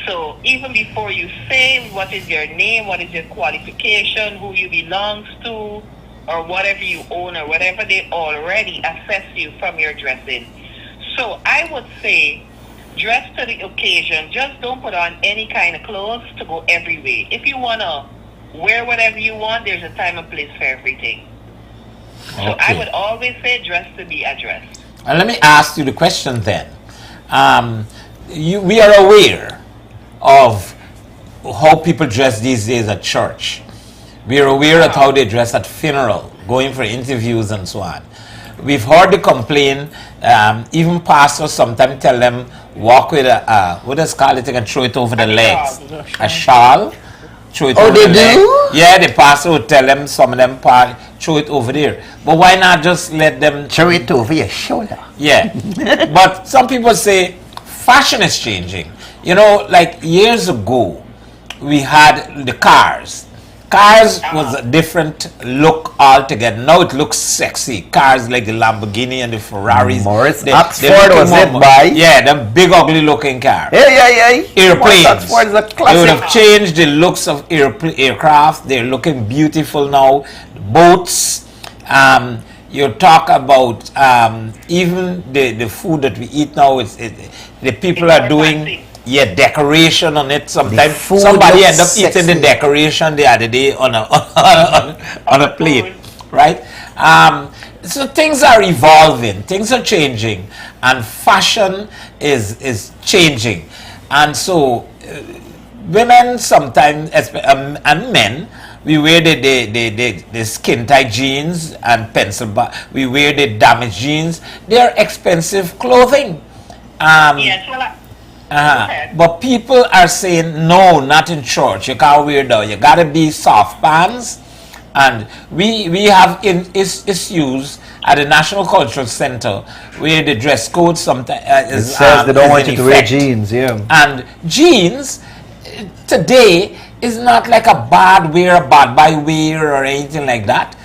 So even before you say what is your name, what is your qualification, who you belongs to, or whatever you own or whatever, they already assess you from your dressing. So I would say dress to the occasion. Just don't put on any kind of clothes to go everywhere. If you want to wear whatever you want, there's a time and place for everything. So I would always say dress to be addressed. And let me ask you the question then. We are aware of how people dress these days at church. We are aware of how they dress at funeral, going for interviews and so on. We've heard the complaint, even pastors sometimes tell them, walk with what does call it, and throw it over the legs. A shawl. Throw it over the leg. Yeah, the pastor would tell them, some of them throw it over there. But why not just let them throw it over your shoulder? Yeah. But some people say fashion is changing. Like years ago, we had the cars. Cars was a different look altogether. Now it looks sexy. Cars like the Lamborghini and the Ferraris. Oxford was it by? Yeah, the big ugly looking car. Hey. Airplanes. Oxford is a classic. They would have changed the looks of aircraft. They're looking beautiful now. Boats. You talk about even the food that we eat now. The people are doing decoration on it. Sometimes somebody end up eating the decoration the other day on a plate, right? So things are evolving, things are changing, and fashion is changing. And so women sometimes, and men, we wear the skin tight jeans and pencil we wear the damaged jeans. They are expensive clothing. Yes, well, But people are saying, no, not in church. You can't wear that. You gotta be soft pants. And we have issues at the National Cultural Center where the dress code sometimes It says they don't want you to wear jeans, yeah. And jeans today is not like a bad buy wear or anything like that.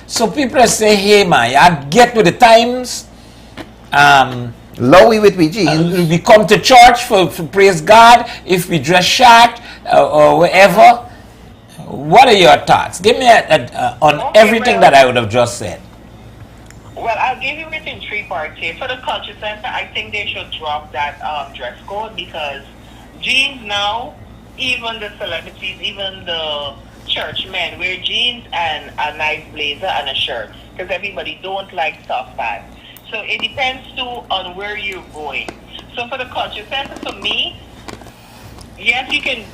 So people are saying, hey man, I get with the times. Lowy with we jeans. We come to church for praise God. If we dress short or whatever. What are your thoughts? Give me on everything that I would have just said. Well, I'll give you it in three parts here. For the culture center, I think they should drop that dress code because jeans now, even the celebrities, even the church men wear jeans and a nice blazer and a shirt because everybody don't like soft pants. So it depends too on where you're going. So for the culture center, for me, yes, you can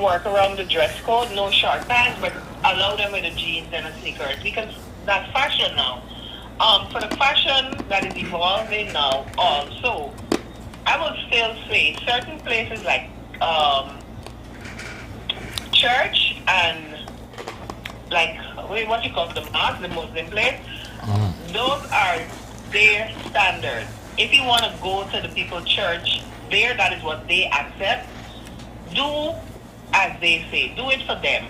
work around the dress code, no short pants, but allow them with the jeans and the sneakers because that's fashion now. For the fashion that is evolving now also, I would still say certain places like church and like what you call the mosque, the Muslim place, those are their standards. If you want to go to the people's church, there that is what they accept. Do as they say. Do it for them.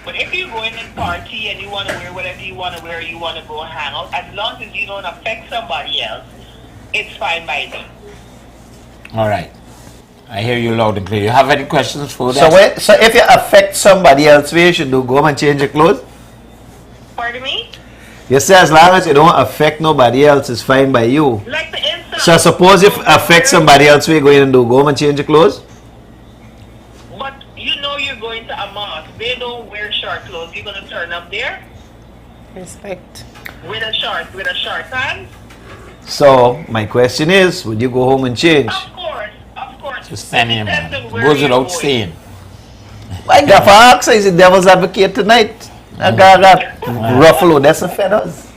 But if you're going to party and you want to wear whatever you want to wear, you want to go hang out, as long as you don't affect somebody else, it's fine by me. All right. I hear you loud and clear. You have any questions for that? So if you affect somebody else, what you should do? Go home and change your clothes? Pardon me? You say as long as you don't affect nobody else, it's fine by you. Like the instant. So suppose if affect somebody else, what you going to do? Go home and change your clothes? But you know you're going to a mosque. They don't wear short clothes. You're going to turn up there? Respect. With a short pants? So my question is, would you go home and change? Of course. Just standing here, man. Goes without saying. My God, for is the devil's advocate tonight. I got ruffle Odessa feathers.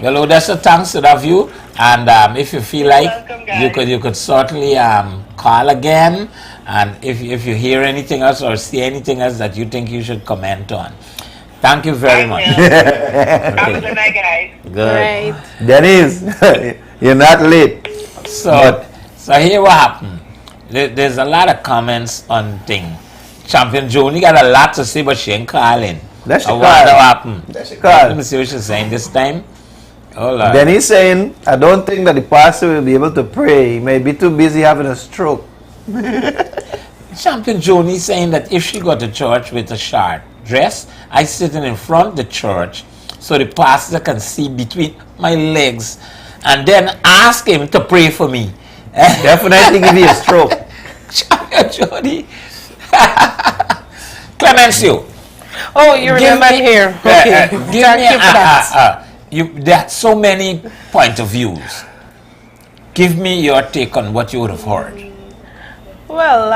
Well, Odessa, thanks to that view. And if you feel like you could certainly call again. And if you hear anything else or see anything else that you think you should comment on. Thank you very much. Have a good night, guys. Good. Right. Denise, you're not late. So here what happened. There's a lot of comments on thing. Champion Joni got a lot to say, but she ain't calling. That's what happened. Let me see what she's saying this time. Hold on. Then he's saying, I don't think that the pastor will be able to pray. He may be too busy having a stroke. Champion Joni saying that if she go to church with a short dress, I sitting in front of the church so the pastor can see between my legs and then ask him to pray for me. Definitely give you a stroke. Champion Joni. Clemencio. Oh, you remember here. Okay. Give Thank me you for that. there are so many point of views. Give me your take on what you would have heard. Well,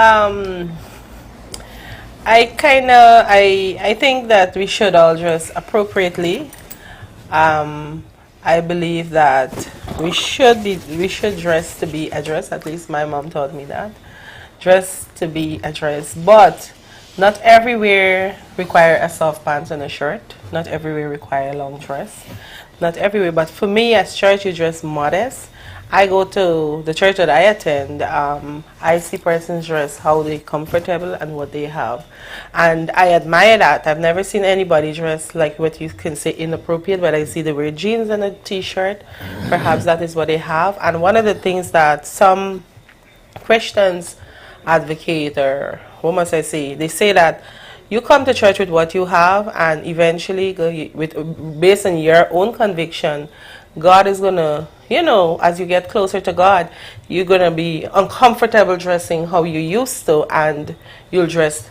I think that we should all dress appropriately. I believe that we should dress to be addressed. At least my mom taught me that. Dress to be addressed, but not everywhere require a soft pants and a shirt. Not everywhere require a long dress. Not everywhere, but for me as church, you dress modest. I go to the church that I attend. I see persons dress how they comfortable and what they have, and I admire that. I've never seen anybody dress like what you can say inappropriate, but I see they wear jeans and a t-shirt. Perhaps that is what they have. And one of the things that some Christians advocate, or what must I say, they say that you come to church with what you have, and eventually based on your own conviction, God is gonna, as you get closer to God, you're gonna be uncomfortable dressing how you used to, and you'll dress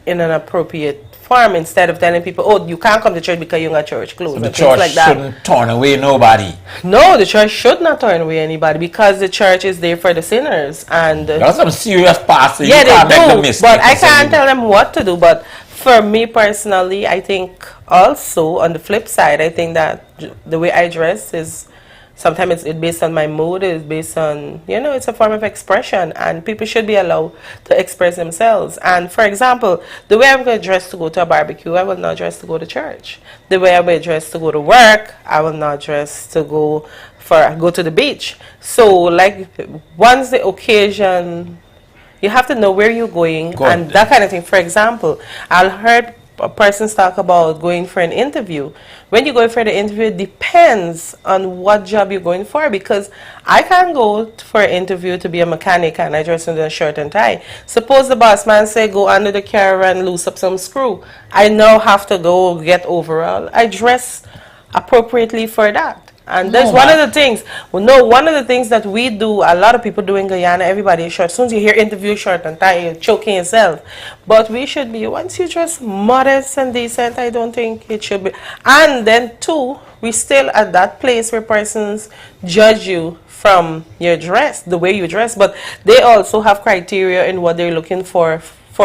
in an appropriate perform instead of telling people, oh, you can't come to church because you're in a church clothes So the and things church like that. shouldn't turn away nobody. No, the church should not turn away anybody because the church is there for the sinners. And There are some serious pastors. yeah, You can't they make the do, mistake but I of saying can't tell them what to do. But for me personally, I think also on the flip side, I think that the way I dress is sometimes it's based on my mood, it's based on, it's a form of expression, and people should be allowed to express themselves. And for example, the way I'm going to dress to go to a barbecue, I will not dress to go to church. The way I will dress to go to work, I will not dress to go to the beach. So like once the occasion, you have to know where you're going and that kind of thing. For example, I heard a person talk about going for an interview. When you go for the interview, it depends on what job you're going for, because I can't go for an interview to be a mechanic and I dress in a shirt and tie. Suppose the boss man say go under the car and loose up some screw. I now have to go get overall. I dress appropriately for that. And that's one of the things. One of the things that we do, a lot of people do in Guyana, everybody is short. As soon as you hear interview shirt and tie, you're choking yourself. But we should be, once you dress modest and decent, I don't think it should be. And then two, we still at that place where persons judge you from your dress, the way you dress, but they also have criteria in what they're looking for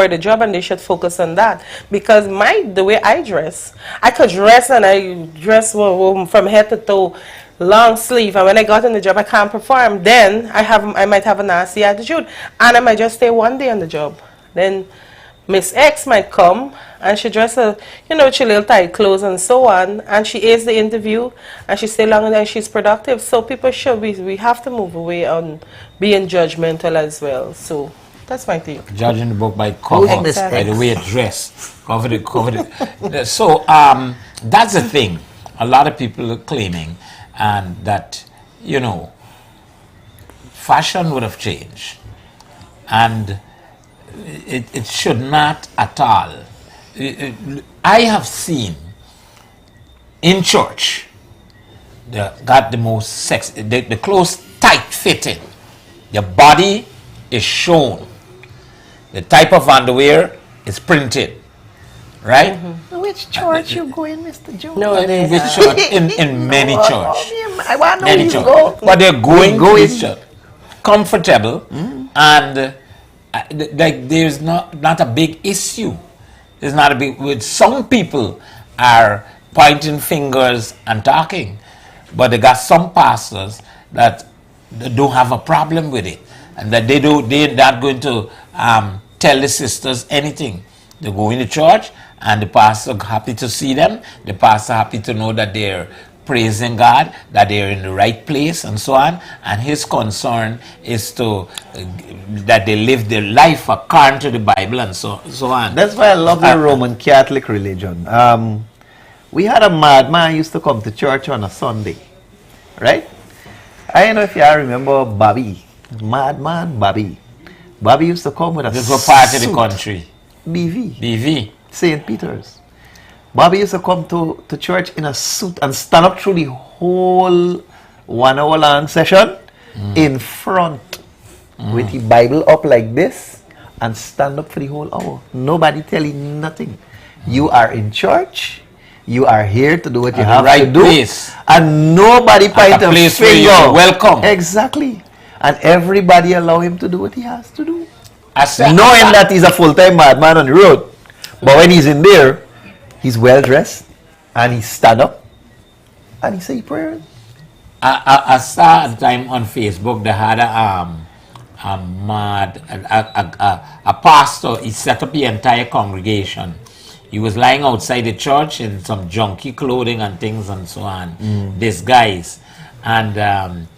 the job, and they should focus on that. Because the way I dress, I could dress and I dress from head to toe, long sleeve, and when I got in the job I can't perform, then I might have a nasty attitude and I might just stay one day on the job. Then Miss X might come and she dress she little tight clothes and so on, and she aids the interview and she stay longer than she's productive. So people should, we have to move away on being judgmental as well. So that's my thing. Judging the book by cover, by the way it dress. Cover it. So that's the thing. A lot of people are claiming, and that fashion would have changed, and it should not at all. I have seen in church got the most sexy, the clothes tight fitting, your body is shown. The type of underwear is printed, right? Which church you going, Mr. Jones? No, in which church? In many church. I want to know Many you church. go. But they're going to this church, comfortable, and like there's not a big issue. There's not a big. With some people are pointing fingers and talking, but they got some pastors that don't have a problem with it, and that they're not going to tell the sisters anything. They go in the church and the pastor happy to see them. The pastor happy to know that they're praising God, that they're in the right place and so on. And his concern is to that they live their life according to the Bible and so on. That's why I love the Roman Catholic religion. We had a madman who used to come to church on a Sunday, right? I don't know if you all remember Bobby, madman Bobby. Bobby used to come with a This was part of the country. BV. St. Peter's. Bobby used to come to church in a suit and stand up through the whole 1 hour long session in front with the Bible up like this and stand up for the whole hour. Nobody tell you nothing. You are in church. You are here to do what you have to do. Place. And nobody point a place where finger. you're welcome. Exactly. And everybody allow him to do what he has to do. Knowing that he's a full-time madman on the road. But when he's in there, he's well-dressed and he stand up and he say prayers. I saw at the time on Facebook they had a pastor. He set up the entire congregation. He was lying outside the church in some junky clothing and things and so on, disguise, and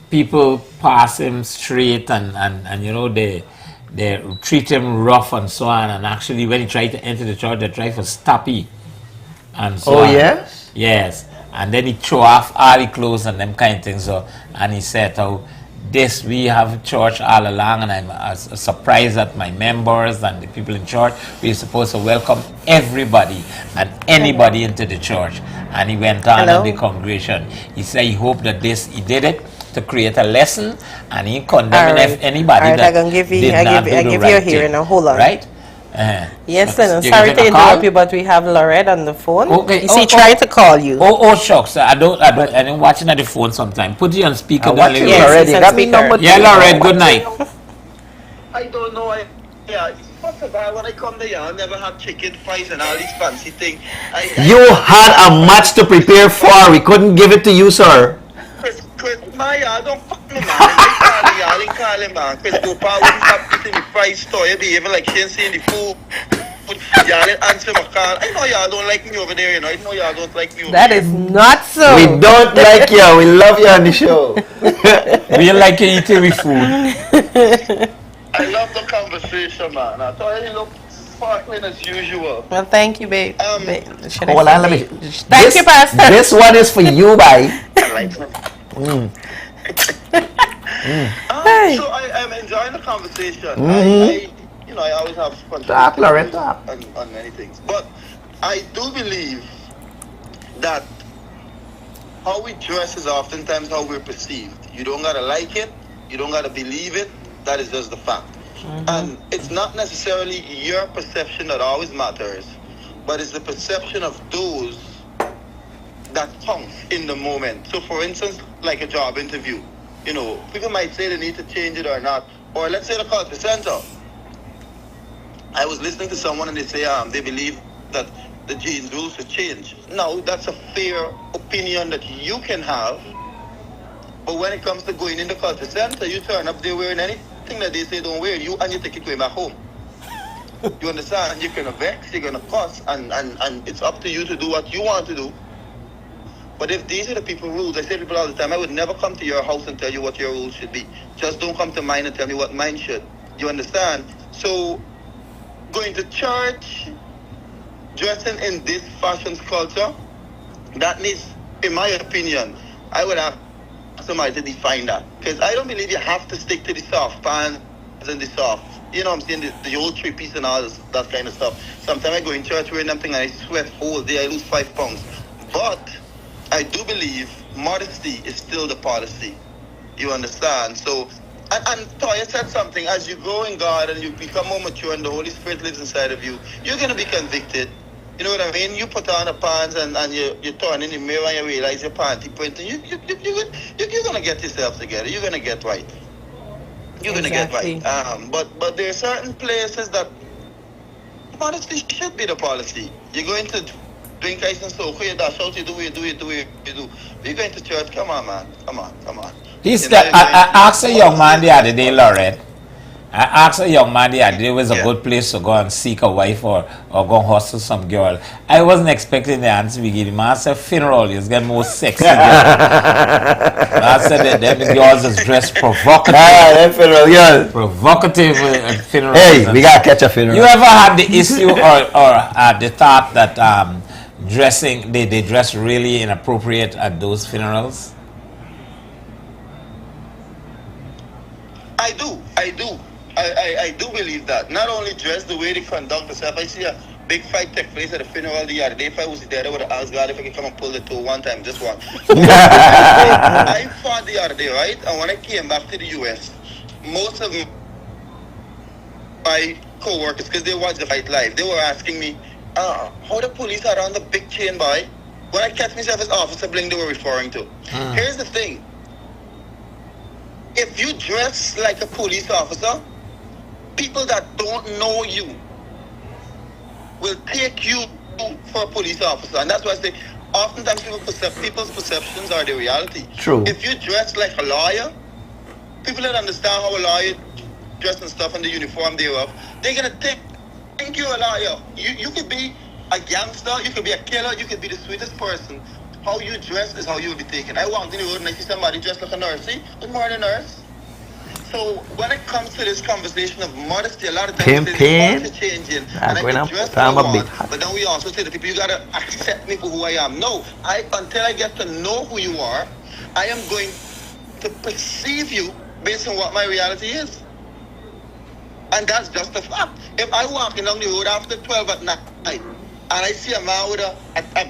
people pass him straight and they treat him rough and so on. And actually, when he tried to enter the church, they tried to stop him and so on. Yes? Yes. And then he threw off all the clothes and them kind of things. So, and he said, we have church all along, and I'm surprised that my members and the people in church, we're supposed to welcome everybody and anybody into the church. And he went on in the congregation. He said he hoped that he did it to create a lesson, and he condemned anybody that I can give you did not do the right a hearing thing. now. Hold on. Right? Yes, Lyndon. You Sorry getting to a interrupt call? you, but we have Lorette on the phone. Okay. You see, try to call you. Oh, shucks. I don't watching at the phone sometime. Put you on speaker, I'm darling. watching Yes, Lorette. he's You on got me speaker. number Yeah, two. Lorette. I'm Good watching night. you. I don't know. Yeah, first of all, when I come there, I never had chicken fries and all these fancy things. You had a match to prepare for. We couldn't give it to you, sir. Chris, my yard don't fuck me, man. If I call the yard, I call him, man. Chris Gopaul wouldn't stop eating the fried store. You behaving like she ain't seeing the food. Y'all didn't answer my call. I know y'all don't like me over there, you know. I know y'all don't like me over That there. is not so. We don't like you. We love you on the show. We like you eating with food. I love the conversation, man. I thought you look sparkling as usual. Well, thank you, babe. Should I Hold say on, let me. babe? Thank you, Pastor. This one is for you, bye. I like it. So I'm enjoying the conversation. I always have fun Talk, Lorette, talk. on many things. But I do believe that how we dress is oftentimes how we're perceived. You don't gotta like it, you don't gotta believe it, that is just the fact. And it's not necessarily your perception that always matters, but it's the perception of those that counts in the moment. So for instance, like a job interview, people might say they need to change it or not. Or let's say the culture center. I was listening to someone and they say they believe that the jeans rules should change. Now, that's a fair opinion that you can have. But when it comes to going in the culture center, you turn up there wearing anything that they say don't wear, you and you take it going back home. You understand? You're gonna vex, you're gonna cuss, and it's up to you to do what you want to do. But if these are the people rules, I say to people all the time, I would never come to your house and tell you what your rules should be. Just don't come to mine and tell me what mine should. You understand? So going to church, dressing in this fashion culture, that needs, in my opinion, I would have somebody to define that. Because I don't believe you have to stick to the soft pants and the soft, you know what I'm saying, the old three-piece and all this, that kind of stuff. Sometimes I go in church wearing them thing and I sweat whole day, I lose 5 pounds. But I do believe modesty is still the policy. You understand? So, and Toya said something, as you grow in God and you become more mature and the Holy Spirit lives inside of you, you're going to be convicted. You know what I mean? You put on the pants and you turn in the mirror and you realize your panty print and you're going to get yourself together. You're going to get right. You're going to get right. But there are certain places that modesty should be the policy. You're going to drink ice and soak, you dash out, you do. You're going to church, come on, man. Come on. I asked a young man the other day, Lorette. I asked a young man the other day was a good place to go and seek a wife or go hustle some girl. I wasn't expecting the answer to be given. Man, I said funeral, you get more sexy girl. I said that the girls is dressed provocative. That funeral girl. Provocative at funeral. Hey, we gotta catch a funeral. You ever had the issue or the thought that dressing, they dress really inappropriate at those funerals? I do believe that. Not only dress, the way they conduct themselves. I see a big fight take place at the funeral the other day. If I was there, I would have asked God if I could come and pull the toe one time, just one. I fought the other day, right? And when I came back to the US, most of my co-workers, because they watched the fight live, they were asking me, how the police are on the big chain, boy? When I catch myself as Officer Bling, they were referring to. Here's the thing. If you dress like a police officer, people that don't know you will take you for a police officer. And that's why I say, oftentimes people's perceptions are the reality. True. If you dress like a lawyer, people that understand how a lawyer dress and stuff and the uniform thereof, they're going to think you're a lawyer. You could be a gangster, you could be a killer, you could be the sweetest person. How you dress is how you will be taken. I walked in the road and I see somebody dressed like a nurse. See? Good morning, nurse. So when it comes to this conversation of modesty, a lot of times it's changing. And I can dress what I want, but then we also say to people, you gotta accept me for who I am. No, until I get to know who you are, I am going to perceive you based on what my reality is. And that's just a fact. If I walking down the road after 12 at night, and I see a man with a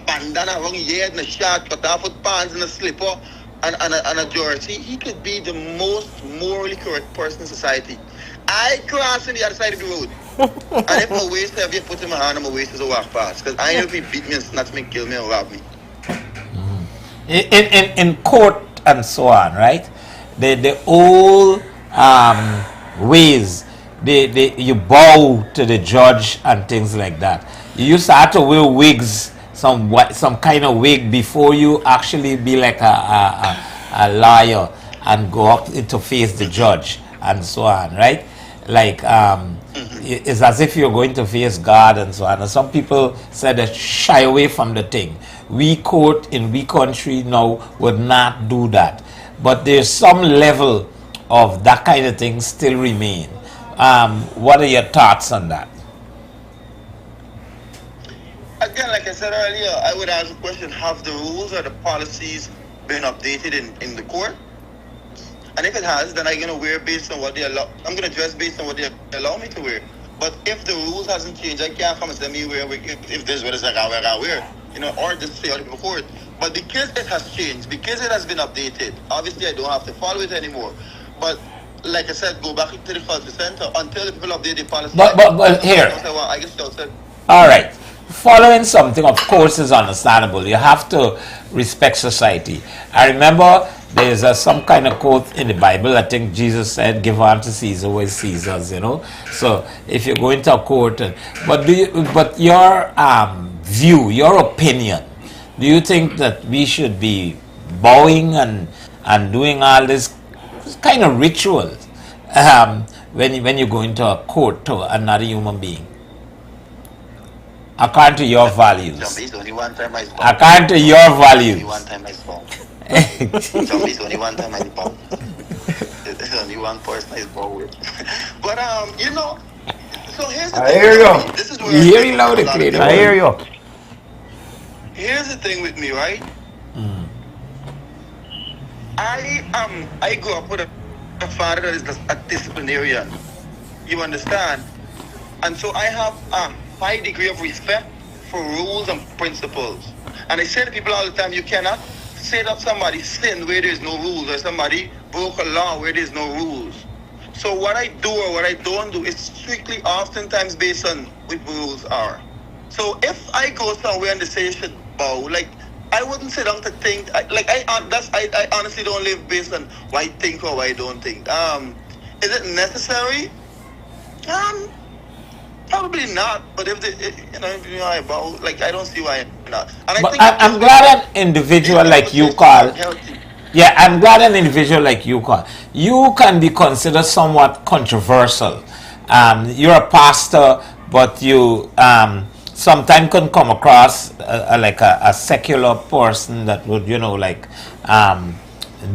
bandana around his head and a short cut off with pants and a slipper and a jersey, he could be the most morally correct person in society. I cross on the other side of the road. And if my waist heavy, I put in my hand on my waist as a walk past. Because I know if he beat me and snatch me, kill me, or rob me. In court and so on, right? The old ways, you bow to the judge and things like that. You used to have to wear wigs, some kind of wig before you actually be like a lawyer and go up to face the judge and so on, right? Like it's as if you're going to face God and so on. And some people said that shy away from the thing. We court in we country now would not do that, but there's some level of that kind of thing still remain. What are your thoughts on that? Again, like I said earlier, I would ask the question, have the rules or the policies been updated in the court? And if it has, then I'm going to wear based on what they allow. I'm going to dress based on what they allow me to wear. But if the rules hasn't changed, I can't come and say me wear if this is what I wear. You know, or just say out before it. But because it has changed, because it has been updated, obviously I don't have to follow it anymore. But like I said, go back to the culture center until the people update the policy. But here, I guess they'll say, all right. Following something, of course, is understandable. You have to respect society. I remember there's some kind of quote in the Bible. I think Jesus said, "Give unto Caesar what is Caesar's." You know. So if you go into a court, but your view, your opinion, do you think that we should be bowing and doing all this kind of rituals when you go into a court to another human being? According to your values. Jumbie, only one time I spoke. According to your values. Only one time I spoke. Jumbie, only one time I spoke. There's only one person I spoke with. But you know, so here's the thing. I hear you. This is where You hear you loud and clear. I hear you. Here's the thing with me, right? I grew up with a father that is a disciplinarian. You understand? And so I have a high degree of respect for rules and principles. And I say to people all the time, you cannot say that somebody sinned where there's no rules, or somebody broke a law where there's no rules. So what I do or what I don't do is strictly oftentimes based on what the rules are. So if I go somewhere and they say you should bow, like I wouldn't sit down to think. I honestly don't live based on what I think or what I don't think. Is it necessary? Probably not. But if I bow, like I don't see why not. And But I'm glad an individual like you, Carl. Yeah, I'm glad an individual like you, Carl. You can be considered somewhat controversial. You're a pastor, but you sometimes can come across like a secular person that would,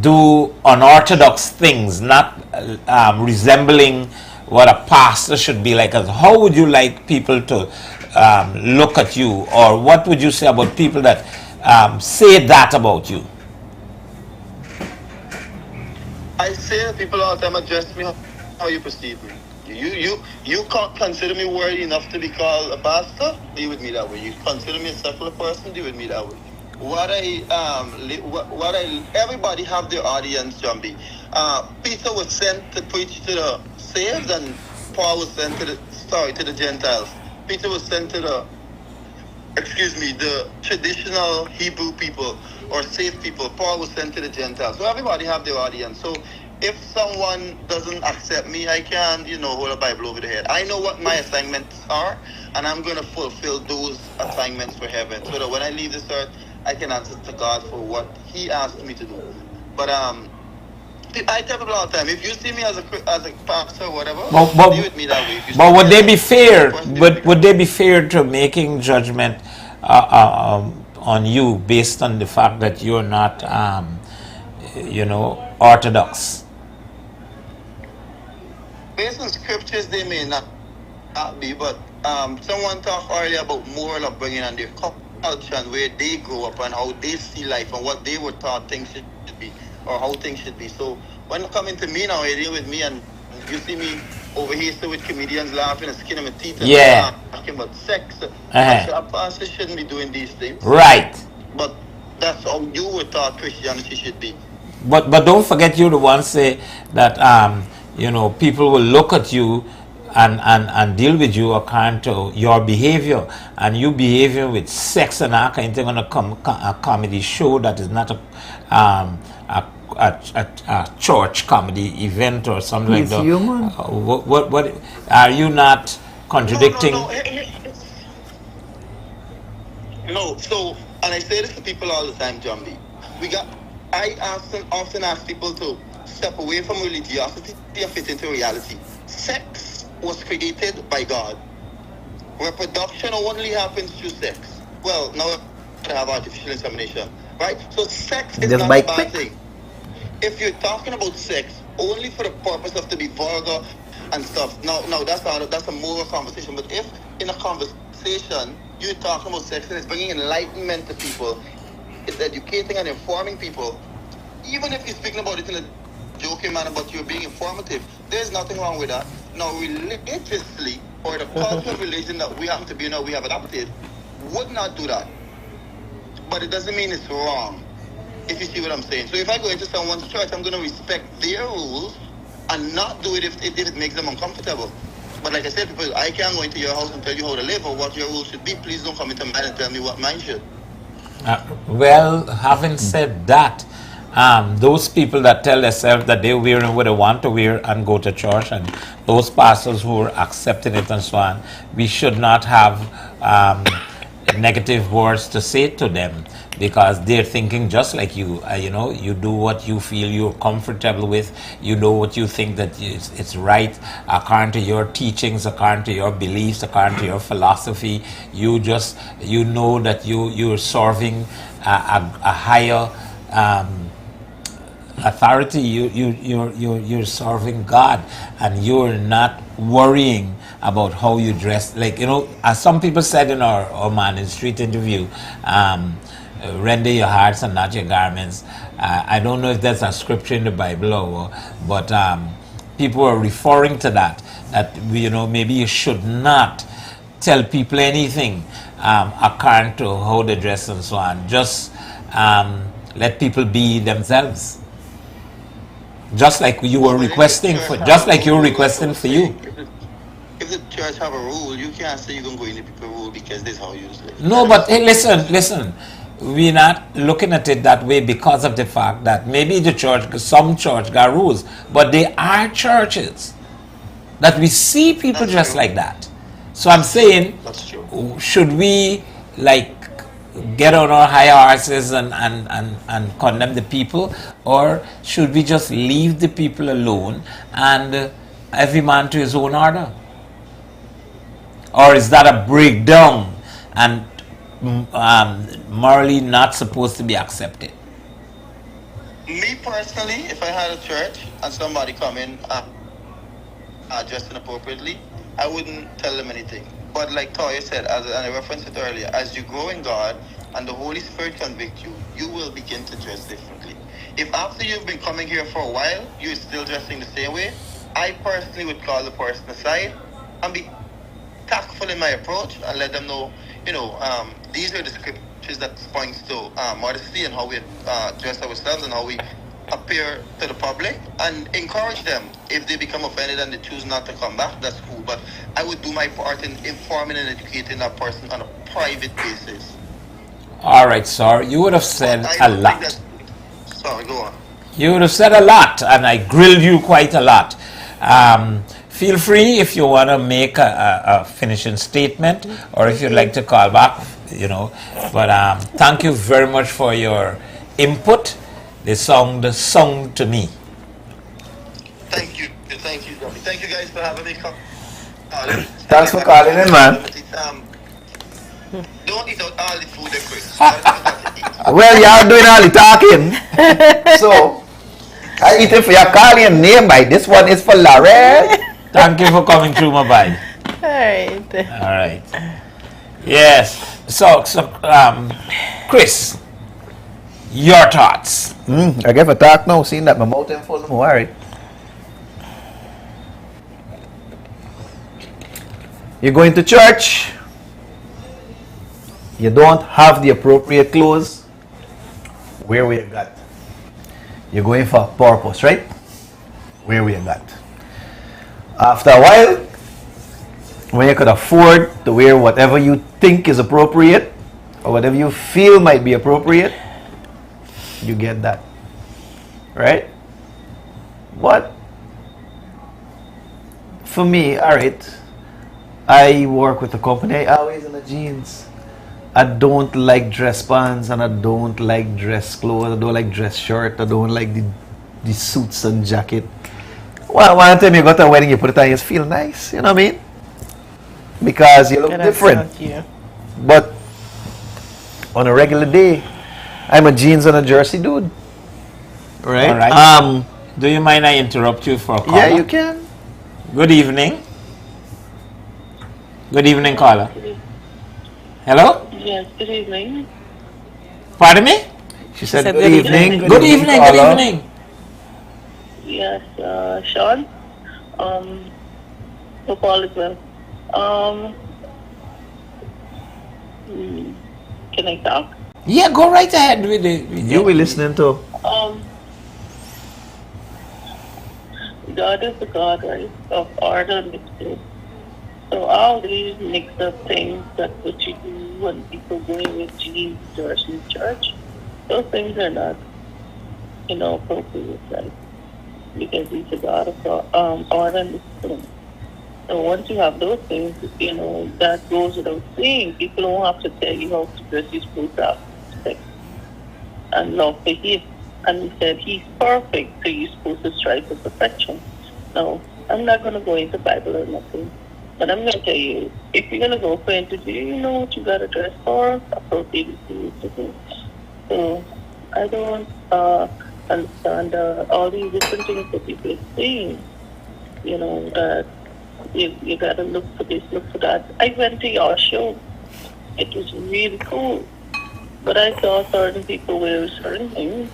do unorthodox things, not resembling what a pastor should be like. How would you like people to look at you, or what would you say about people that say that about you? I say to people all the time, address me how you perceive me. You can't consider me worthy enough to be called a pastor, deal with me that way. You consider me a secular person, deal with me that way. Everybody have their audience, Jumbie. Peter was sent to preach to the saved, and Paul was sent to the Gentiles. Peter was sent to the traditional Hebrew people or saved people. Paul was sent to the Gentiles. So everybody have their audience. So if someone doesn't accept me, I can't, hold a Bible over the head. I know what my assignments are, and I'm going to fulfill those assignments for heaven, so that when I leave this earth, I can answer to God for what He asked me to do. But I tell people all the time, if you see me as a pastor or whatever, deal with me that way. But would they be fair? Would they be fair to making judgment on you based on the fact that you're not, orthodox? Based on scriptures, they may not be, but someone talked earlier about moral upbringing and their culture and where they grew up and how they see life and what they were taught things should be or how things should be. So when you come into me now, you deal with me and you see me over here still with comedians laughing and skinning my teeth and talking about sex. A pastor shouldn't be doing these things. Right. But that's how you were taught Christianity should be. But don't forget, you're the one say that people will look at you and deal with you according to your behavior, and you behaving with sex and that kind of thing on a comedy show that is not um, a, a church comedy event or something like He's that. human. What are you not contradicting? No, so, and I say this to people all the time, Jumbie. I often ask people to step away from religiosity and fit into reality. Sex was created by God. Reproduction only happens through sex. Well, now we have artificial insemination, right? So sex is Just not by a bad click. thing. If you're talking about sex only for the purpose of to be vulgar and stuff, now that's a moral conversation. But if in a conversation you're talking about sex and it's bringing enlightenment to people, it's educating and informing people, even if you're speaking about it in a joking manner, but you're being informative, there's nothing wrong with that. Now, religiously, or the culture of religion that we happen to be now, we have adopted, would not do that. But it doesn't mean it's wrong, if you see what I'm saying. So if I go into someone's church, I'm going to respect their rules and not do it if it makes them uncomfortable. But like I said, people, I can't go into your house and tell you how to live or what your rules should be. Please don't come into mine and tell me what mine should. Well, having said that, those people that tell themselves that they're wearing what they want to wear and go to church, and those pastors who are accepting it and so on, we should not have negative words to say to them, because they're thinking just like you. You know, you do what you feel you're comfortable with. You know what you think that it's right according to your teachings, according to your beliefs, according to your philosophy. You know that you're serving a higher authority. You're serving God, and you're not worrying about how you dress. Like, you know, as some people said in our Man in the Street interview, render your hearts and not your garments. I don't know if that's a scripture in the Bible but people are referring to that you know, maybe you should not tell people anything according to how they dress and so on. Just let people be themselves. Just like you were requesting for, you. If the church have a rule, you can't say you're going to go in the people rule because this is how you live. No, but hey, listen. We're not looking at it that way because of the fact that maybe some church got rules, but there are churches that we see people dressed like that. So I'm saying, should we like get on our high horses and condemn the people, or should we just leave the people alone and every man to his own order? Or is that a breakdown and morally not supposed to be accepted? Me personally, if I had a church and somebody come in dressed inappropriately, I wouldn't tell them anything. But like Toya said, and I referenced it earlier, as you grow in God and the Holy Spirit convict you, you will begin to dress differently. If after you've been coming here for a while, you're still dressing the same way, I personally would call the person aside and be tactful in my approach and let them know, you know, these are the scriptures that points to modesty and how we dress ourselves and how we appear to the public, and encourage them. If they become offended and they choose not to come back, that's cool. But I would do my part in informing and educating that person on a private basis. All right, sir. You would have said a lot. Sorry, go on. You would have said a lot, and I grilled you quite a lot. Feel free if you want to make a finishing statement, or if you'd like to call back, you know. But thank you very much for your input. The song to me. Thank you, Jumbie. Thank you guys for having me come. Thanks for calling in, man. Don't eat out all the food, Chris. Well, y'all doing all the talking. So, I eat it for your calling name, by this one is for Larry. Thank you for coming through, my bye. All right. Yes. So, Chris, your thoughts. I give a talk now, seeing that my mouth is full, don't worry. You're going to church. You don't have the appropriate clothes. Where we got? You're going for a purpose, right? Where we got? After a while, when you could afford to wear whatever you think is appropriate or whatever you feel might be appropriate, you get that. Right? But for me, alright, I work with a company, I always in the jeans. I don't like dress pants and I don't like dress clothes. I don't like dress shirt. I don't like the suits and jacket. Well, one time you go to a wedding, you put it on, you feel nice. You know what I mean? Because you look Yeah, that's different. not you. But on a regular day, I'm a jeans and a jersey dude. Right? All right. Do you mind I interrupt you for a caller? Yeah, you can. Good evening. Good evening, caller. Hello? Yes, good evening. Pardon me? She said good evening. Good evening. Good caller. evening. Yes, Sean. Gopaul as well. Can I talk? Yeah, go right ahead with it. You be listening to. God is the God, right, of order and mixture. So all these mixed up things, that's what you do when people going with jeans, jersey, church. Those things are not, appropriate, right? Because he's a God of order and discipline. So once you have those things, that goes without saying. People don't have to tell you how to dress. You're supposed to have respect and love for him. And he said he's perfect, so you're supposed to strive for perfection. Now, I'm not going to go into Bible or nothing, but I'm going to tell you, if you're going to go for an interview, you know what you got to dress for, appropriately to do. So I don't understand all these different things that people are saying, that you got to look for this, look for that. I went to your show. It was really cool. But I saw certain people wear certain things.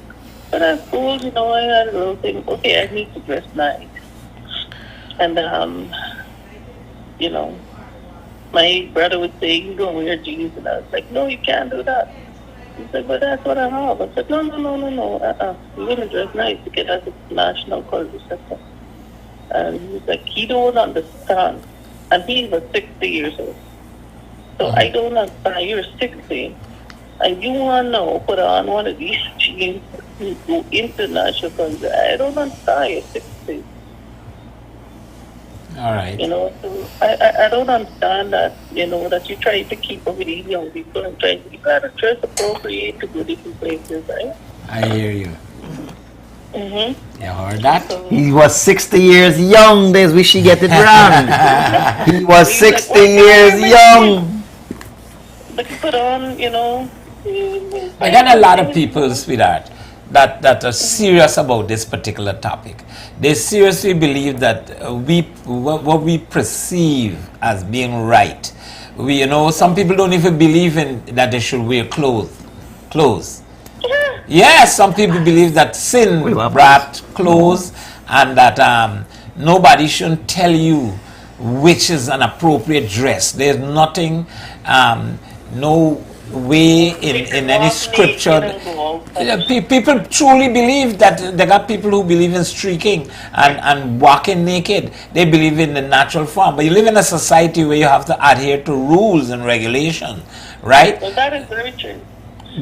But I was cool, I had a little thing, okay, I need to dress nice. And, my brother would say, you go wear jeans. And I was like, no, you can't do that. He said, but that's what I have. I said, no. You're going to dress nice because that's a national culture sector. And he was like, he don't understand. And he was 60 years old. So I don't understand. You're 60. And you want to know, put on one of these jeans to go international country. I don't understand. You're 60. All right. So I don't understand that, that you try to keep up with these young people and you got to dress appropriate to go different places, right? I hear you. Mm-hmm. You heard that? He was 60 years young. There's we she get it wrong. He was 60 years young. But you put on, I got a lot of people, sweetheart, that are serious about this particular topic. They seriously believe that what we perceive as being right. Some people don't even believe in that they should wear clothes. Yes, some people believe that sin brought clothes and that nobody shouldn't tell you which is an appropriate dress. There's nothing, no way in any scripture. People truly believe that they got people who believe in streaking and walking naked. They believe in the natural form. But you live in a society where you have to adhere to rules and regulation, right? Well, that is very true.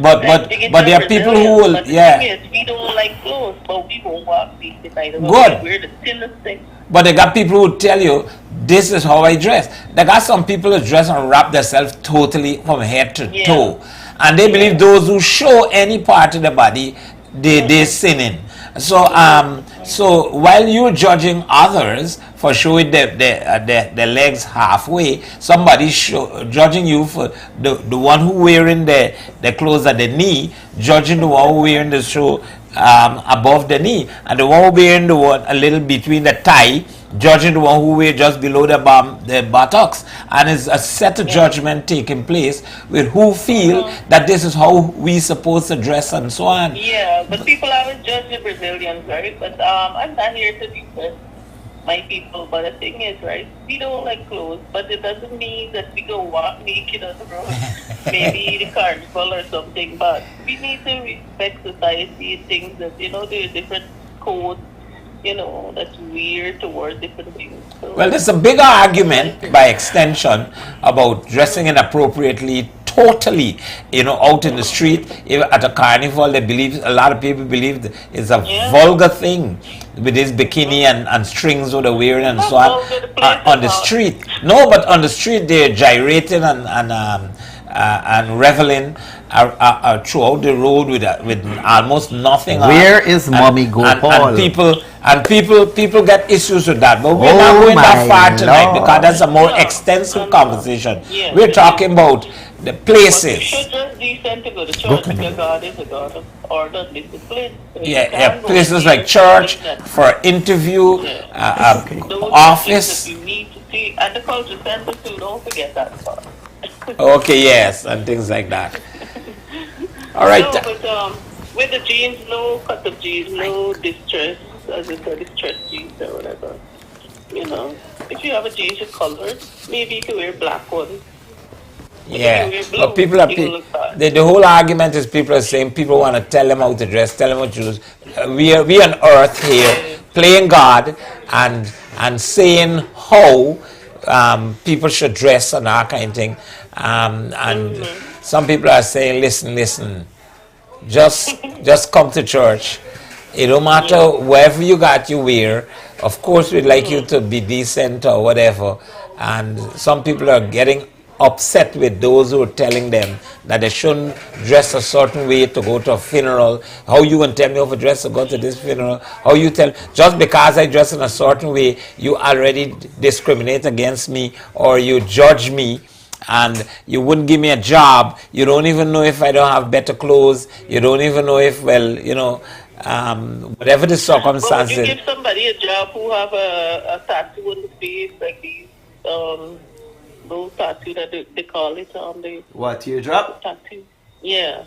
But there are people who will, but the thing is, we don't like clothes, but we won't walk naked either. Good. We're the thinnest thing. But they got people who tell you, this is how I dress. They got some people who dress and wrap themselves totally from head to toe. And they believe those who show any part of the body, they're sinning. So so while you're judging others for showing the legs halfway, somebody's judging you for the one who wearing the clothes at the knee, judging the one who wearing the show above the knee, and the one who wearing the one a little between the thigh, judging the one who wear just below the buttocks. And it's a set of judgment taking place with who feel that this is how we supposed to dress and so on. Yeah, but people always judge the Brazilians, right? But I'm not here to defend my people. But the thing is, right, we don't like clothes, but it doesn't mean that we go walk naked on the road. Maybe the carnival or something, but we need to respect society, things that, there are different codes that's weird towards different things. So, Well, there's a bigger argument by extension about dressing inappropriately totally, out in the street. If at a carnival, a lot of people believe it's a vulgar thing with this bikini and strings that they're wearing and so on the street. No, but on the street they're gyrating and reveling throughout the road with almost nothing on. Where is Mommy Gopaul? And people get issues with that, but we're not going that far tonight because that's a more extensive conversation. We're talking about the places. You should just decent to go to church because God is a God of order and discipline. So Places like church, for interview, office. You need to see, and the culture center too. Don't forget that part. Okay, yes, and things like that. All right. No, but with the jeans, no cut of jeans, no distress, as in the distress jeans or whatever. If you have a jeans you're colored, maybe you can wear black ones. Yeah, but people are the whole argument is people are saying people want to tell them how to dress, tell them what to do. We on earth here playing God and saying how people should dress and that kind of thing. And some people are saying, listen, just come to church. It don't matter wherever you wear. Of course, we'd like you to be decent or whatever. And some people are getting upset with those who are telling them that they shouldn't dress a certain way to go to a funeral. How you gonna tell me how to dress to go to this funeral? How you tell just because I dress in a certain way, you already discriminate against me or you judge me and you wouldn't give me a job. You don't even know if I don't have better clothes. You don't even know if whatever the circumstances. But would you give somebody a job who have a tattoo on the face like these those tattoo that they call it what, teardrop? Tattoo. Yeah.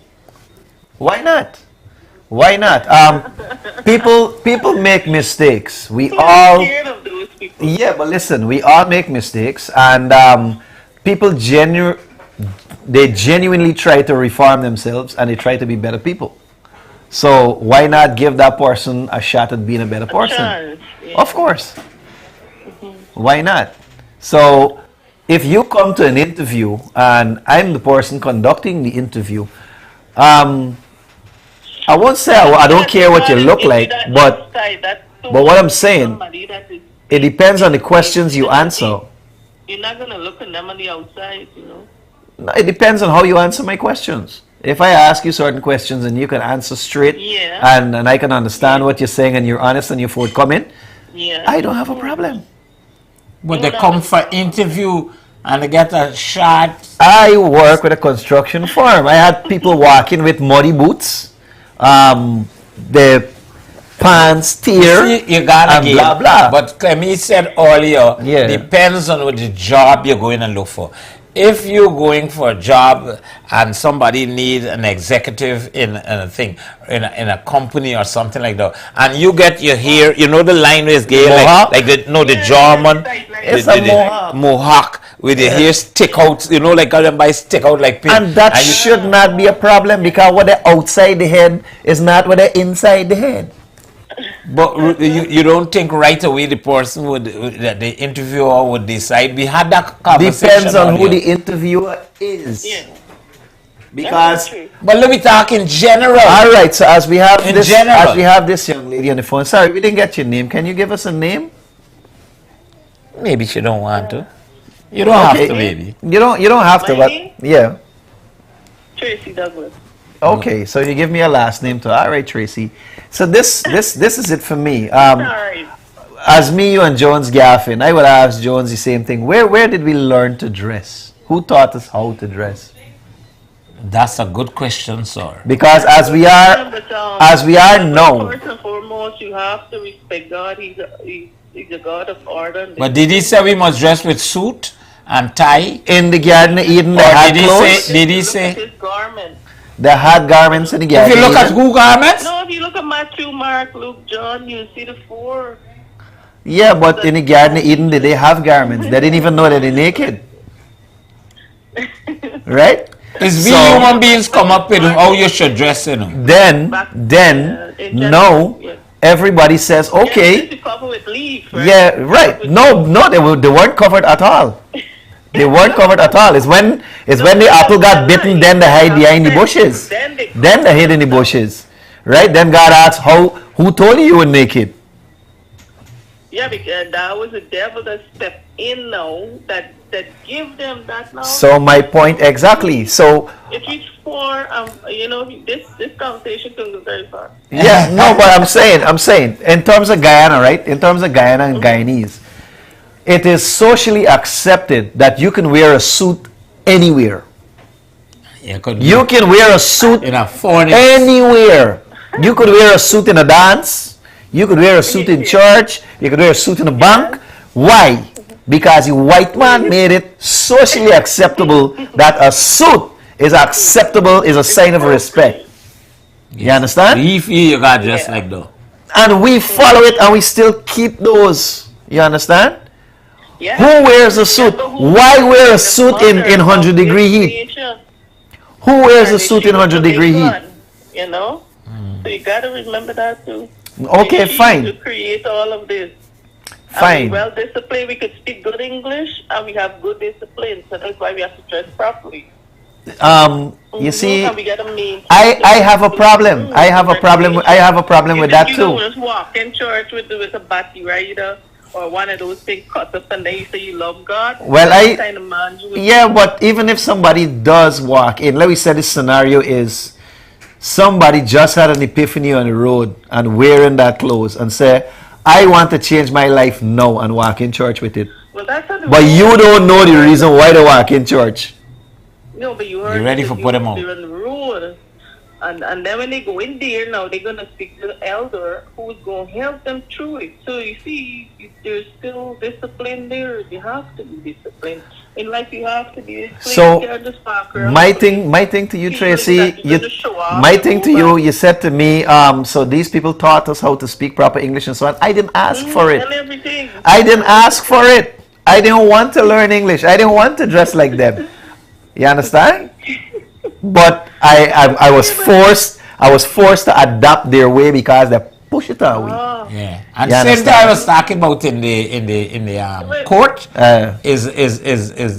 Why not? People make mistakes. We all scared of those people. Yeah, but listen, we all make mistakes, and people genuinely try to reform themselves and they try to be better people. So why not give that person a shot at being a better person? Of course. Why not? So if you come to an interview and I'm the person conducting the interview, I won't say I don't care what you look like, but what I'm saying, it depends on the questions you answer. You're not gonna look at them on the outside, No, it depends on how you answer my questions. If I ask you certain questions and you can answer straight, and I can understand what you're saying and you're honest and you're forthcoming, I don't have a problem. But they come for interview and they get a shot. I work with a construction firm. I had people walking with muddy boots, the pants tear, You gotta and give. blah blah. But Clemmy said earlier, depends on what the job you're going to look for. If you're going for a job and somebody needs an executive in a thing, in a company or something like that, and you get your hair, the line is gay, like the German, It's the a mohawk with the hair stick out, like everybody stick out like pin. And that should not be a problem because what they outside the head is not what they inside the head. But you don't think right away the person that the interviewer would decide? We had that conversation. Depends on who the interviewer is. Because but let me talk in general. All right, so as we have this young lady on the phone. Sorry, we didn't get your name. Can you give us a name? Maybe she don't want to. You don't have to, baby. You don't have to, but yeah. Tracy Douglas. Okay, so you give me a last name too. All right, Tracy. So this is it for me. Sorry. As me, you, and Jones gaffing, I would ask Jones the same thing. Where did we learn to dress? Who taught us how to dress? That's a good question, sir. Because as we are now, First and foremost, you have to respect God. He's a God of order. But did he say we must dress with suit and tie? In the Garden of Eden, they had clothes. Did he say? His garment. They had garments in the Garden. If you look at who garments? No, if you look at Matthew, Mark, Luke, John, you see the four. Yeah, but in the Garden of Eden, did they have garments? They didn't even know that they're naked. Right? It's we human beings come up with how you should dress, Then, no, everybody says, okay. Just cover with leaf, right? Yeah, right. No, they weren't covered at all. They weren't covered at all. It's when the apple got bitten, then they hide behind the bushes. Then they hid in the bushes. Right? Then God asks, who told you would make it? Yeah, because that was the devil that stepped in now, that give them that now. So my point exactly. So if it's for this conversation can go very far. yeah, no, but I'm saying in terms of Guyana, right? In terms of Guyana and Guyanese, it is socially accepted that you can wear a suit anywhere. You can wear a suit in a furnace anywhere. You could wear a suit in a dance. You could wear a suit in church. You could wear a suit in a bank. Why? Because the white man made it socially acceptable that a suit is acceptable, is a sign of respect. You understand? If you got dressed like that. And we follow it and we still keep those. You understand? Yeah. Who wears a suit? Why wear a suit in 100-degree heat? Who wears a suit in 100-degree heat? You know? So you got to remember that too. Okay, fine. To create all of this. Fine. Well disciplined, we could speak good English and we have good discipline. So that's why we have to dress properly. You see, And we gotta I have a problem. I have a problem with that You too. don't just walk in church with a batty rider or one of those big cut up and then you say you love God. Well, That's the kind of man you would yeah, but even if somebody does walk in, let me say this scenario is somebody just had an epiphany on the road and wearing that clothes and say, I want to change my life now and walk in church with it. Well, that's not the But rule. you don't know the reason why they walk in church. No, but you heard You ready for put them on? they're on the road. And then when they go in there now, they're going to speak to the elder who's going to help them through it. So you see, there's still discipline there. You have to be disciplined. In life, you have to be disciplined. So you can't just walk around. my thing to you, Tracy, you said to me, so these people taught us how to speak proper English and so on. I didn't ask for it. And everything. I didn't ask for it. I didn't want to learn English. I didn't want to dress like them. You understand? But I was forced to adapt their way because they push it away. Yeah. And You same understand? thing I was talking about in the court is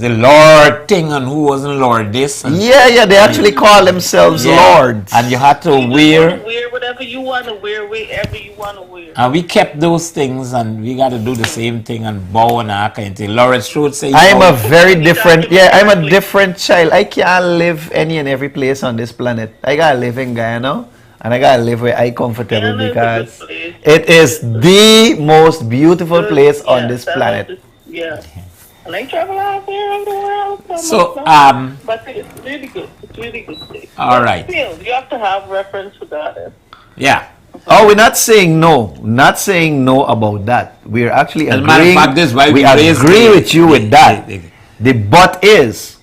the Lord thing and who wasn't Lord this. And Yeah, they actually call themselves lords. And you had to wear. Wear whatever you want to wear, wherever you want to wear. And we kept those things and we got to do the same thing and bow and all kind of thing. Lawrence Strode say, I'm a very different, I'm a different child. I can't live any and every place on this planet. I gotta live in Guyana and I gotta live where I comfortable because it is the most beautiful place on this planet. Yeah. And I travel out there around the world. So, but it's really good. It's really good place. All But right. Still, you have to have reference to God. Yeah. Oh, we're not saying no. Not saying no about that. We're actually As a matter of agreeing. fact, this is why we we raised agree the- with you with that. the- The but is,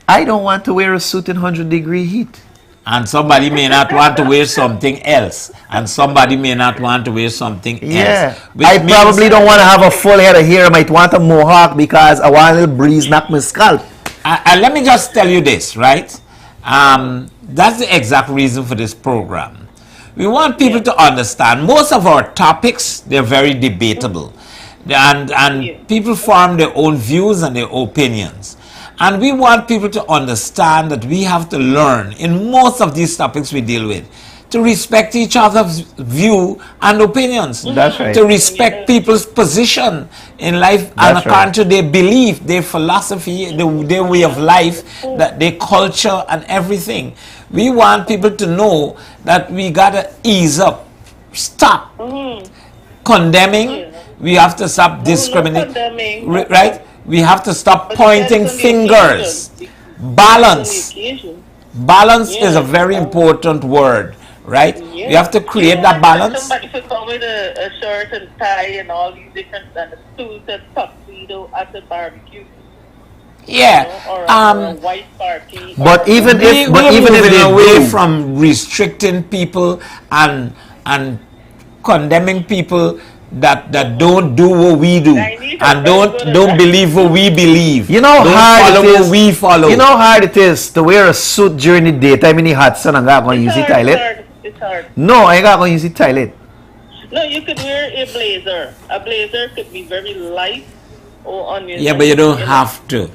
I don't want to wear a suit in 100-degree heat. And somebody may not want to wear something else. And somebody may not want to wear something Yeah. else. Which I means- probably don't want to have a full head of hair. I might want a mohawk because I want a little breeze knock my scalp. And let me just tell you this, right? That's the exact reason for this program. We want people to understand most of our topics, they're very debatable. And people form their own views and their opinions. And we want people to understand that we have to learn in most of these topics we deal with to respect each other's view and opinions. That's right. To respect people's position in life and That's according to their belief, their philosophy, their way of life, that their culture and everything. We want people to know that we gotta ease up, stop condemning. We have to stop discriminating, right? We have to stop pointing fingers. Balance. Balance is a very important word, right? We have to create that balance. Somebody could come with a shirt and tie and all these different and a suit and tuxedo at the barbecue. Yeah. Or a white party. But even if, but we're even if moving they away do, from restricting people and condemning people that don't do what we do and don't believe what we believe. you know don't how hard follow it is. what we follow. You know how hard it is to wear a suit during the daytime in the hot sun and go and use the toilet. It's hard. No, I ain't going to use the toilet. No, you could wear a blazer. A blazer could be very light or on your. Yeah, but you don't have to.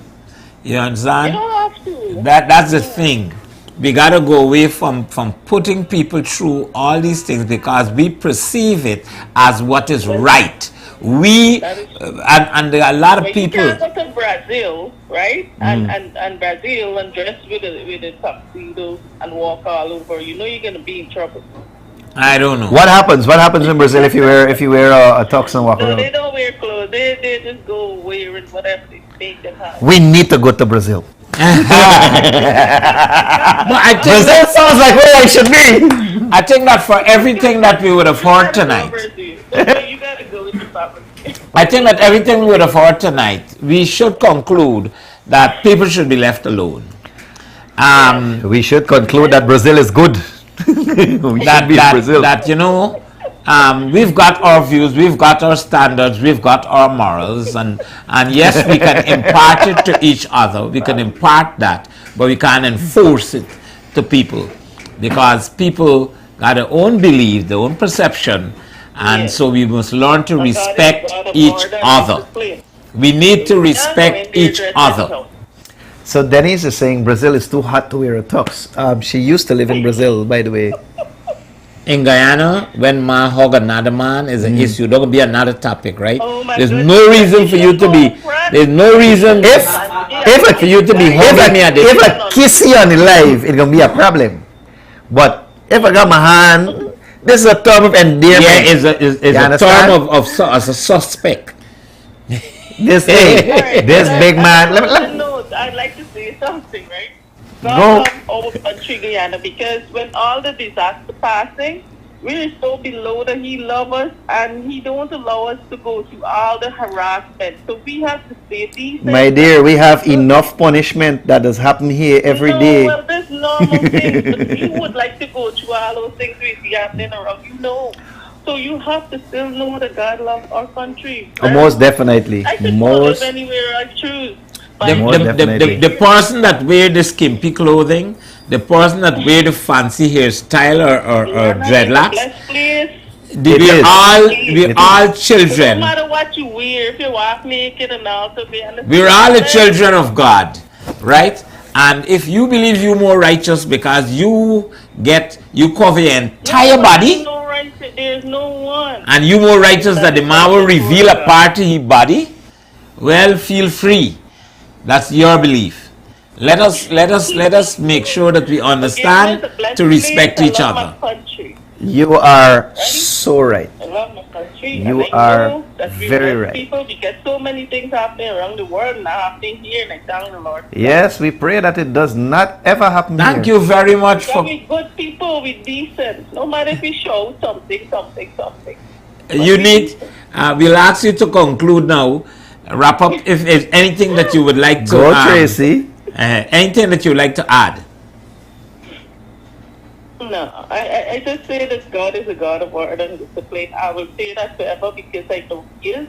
You understand? You don't have to. That's the thing. We gotta go away from putting people through all these things because we perceive it as what is right. We and there are a lot of people. You can't go to Brazil, right? And Brazil and dress with a tuxedo and walk all over. You know you're gonna be in trouble. I don't know. What happens? What happens in Brazil if you wear a tux and walk No, around? they don't wear clothes. They just go wearing whatever they make them have. We need to go to Brazil. But I think Brazil sounds like where I should be. I think that for everything that we would have heard tonight, You gotta go with your family. I think that everything we would have heard tonight, we should conclude that people should be left alone. We should conclude that Brazil is good. That you know, we've got our views, we've got our standards, we've got our morals, and yes, we can impart it to each other. We can impart that, but we can't enforce it to people because people got their own belief, their own perception, and so we must learn to respect each other. We need to respect each other. So Denise is saying Brazil is too hot to wear a tux. She used to live in Brazil, by the way. In Guyana, when man hug another man is an issue. Don't be another topic, right? There's no reason for you to be. There's no reason for you to be hugging me at this. If I kiss you on the live, it's gonna be a problem. But if I got my hand, this is a term of endearment. Yeah, it's a term of as a suspect. This thing, this big man. I'd like to say something, right? Go. God love our country, Guyana, because when all the disaster passing, we're so below that He loves us and He don't allow us to go through all the harassment. So we have to stay decent. My dear, we have enough punishment that does happen here every day. Well, there's normal things, but you would like to go through all those things we see happening around, you know. So you have to still know that God loves our country. Most definitely. I could Most. live anywhere I choose. The person that wear the skimpy clothing, the person that wear the fancy hairstyle or dreadlocks, we're all children. No matter what you wear, if you walk naked and all, to be honest, We're all the children of God, right? And if you believe you're more righteous because you cover your entire body, there's no one. and you more righteous that the man will reveal a part of his body, well, feel free. That's your belief. Let us make sure that we understand to respect each other. You are so right. I love my country. You and I are know that we very bless right. People, because so many things happening around the world now happening here, and I thank the Lord. Yes, we pray that it does not ever happen here. Thank you very much That we good people, we decent. No matter if we show something. You need. We'll ask you to conclude now. Wrap up. If there's anything that you would like to. Go, Tracy. Anything that you would like to add. No, I just say that God is a God of order and discipline. I will say that forever because I know He is.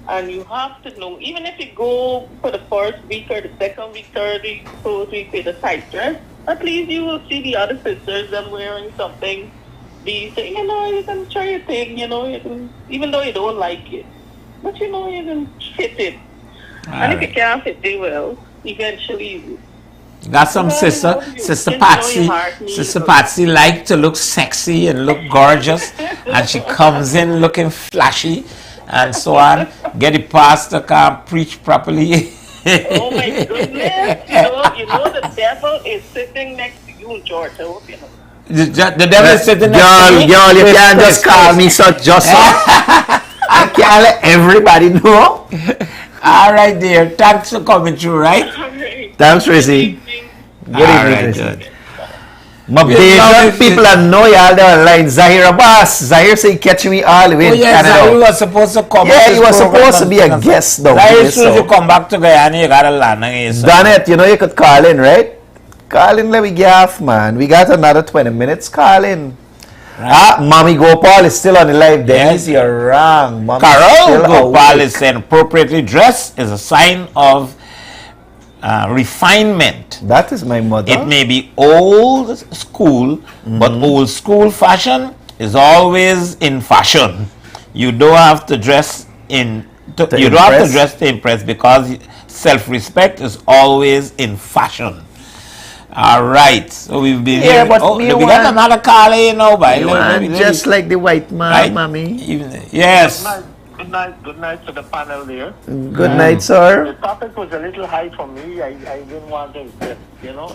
And you have to know, even if you go for the first week or the second week, third week, fourth week with a tight dress, at least you will see the other sisters them wearing something decent. You know, you can try your thing, you know, you can, even though you don't like it. But you know, you can fit it. And if you can't fit it well, eventually you Got some Sister Patsy. Sister Patsy like to look sexy and look gorgeous, and she comes in looking flashy and so on. Get the pastor can't preach properly. Oh my goodness! You know the devil is sitting next to you, George. I hope you know. The devil is sitting next to me. Girl, you can't just call me such just so. I can't let everybody know. All right, dear. Thanks for coming through, right? Thanks, Tracy. Good evening, Tracy. Good. My Bayesian people are know y'all there online. Zahir Abbas. Zahir say catch me all the way in Canada. Zahir was supposed to come. Yeah, he was supposed to be a guest though. Zahir, as soon as you come back to Guyana, you gotta land again. Done it. You know you could call in, right? Call in, let me gyaff, man. We got another 20 minutes. Call in. Right. Mommy Gopaul is still on the live. Denise, you're wrong. Carol Gopaul is saying appropriately dressed is a sign of refinement. That is my mother. It may be old school, but old school fashion is always in fashion. You don't have to dress you don't have to impress? dress to impress because self-respect is always in fashion. All right. So we've been Yeah, hearing. but Oh, me we got want, another caller, you know, by me want just like the white man, right? mommy. Yes. Good night to the panel there. Good night, sir. The topic was a little high for me. I didn't want to get,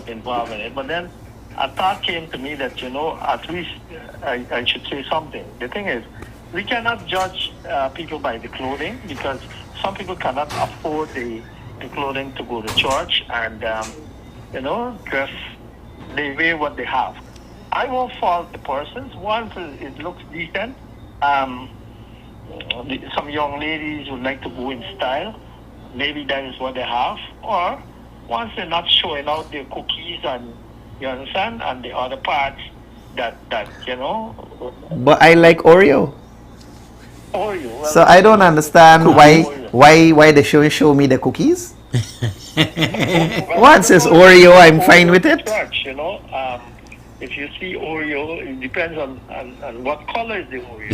involved in it. But then a thought came to me that, at least I should say something. The thing is, we cannot judge people by the clothing because some people cannot afford the clothing to go to church and, dress, they wear what they have. I won't fault the persons. Once it looks decent, some young ladies would like to go in style. Maybe that is what they have. Or once they're not showing out their cookies and, you understand, and the other parts that But I like Oreo. Oreo. Well, So I don't understand why they show me the cookies. Once it's Oreo, I'm fine with it. Church, if you see Oreo, it depends on what color is the Oreo.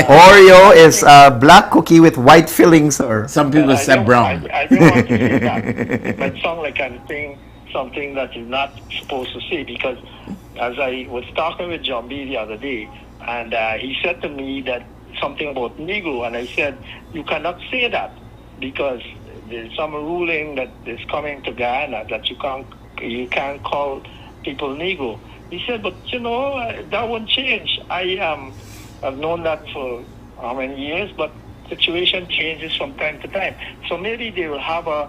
Oreo is a black cookie with white fillings, sir. Some people say brown. I don't want to say that. It might sound like I'm saying something that is not supposed to say because as I was talking with Jumbie the other day, and he said to me that something about Negro, and I said, you cannot say that because there's some ruling that is coming to Ghana that you can't call people Negro. He said, but that won't change. I've known that for how many years, but situation changes from time to time. So maybe they will have a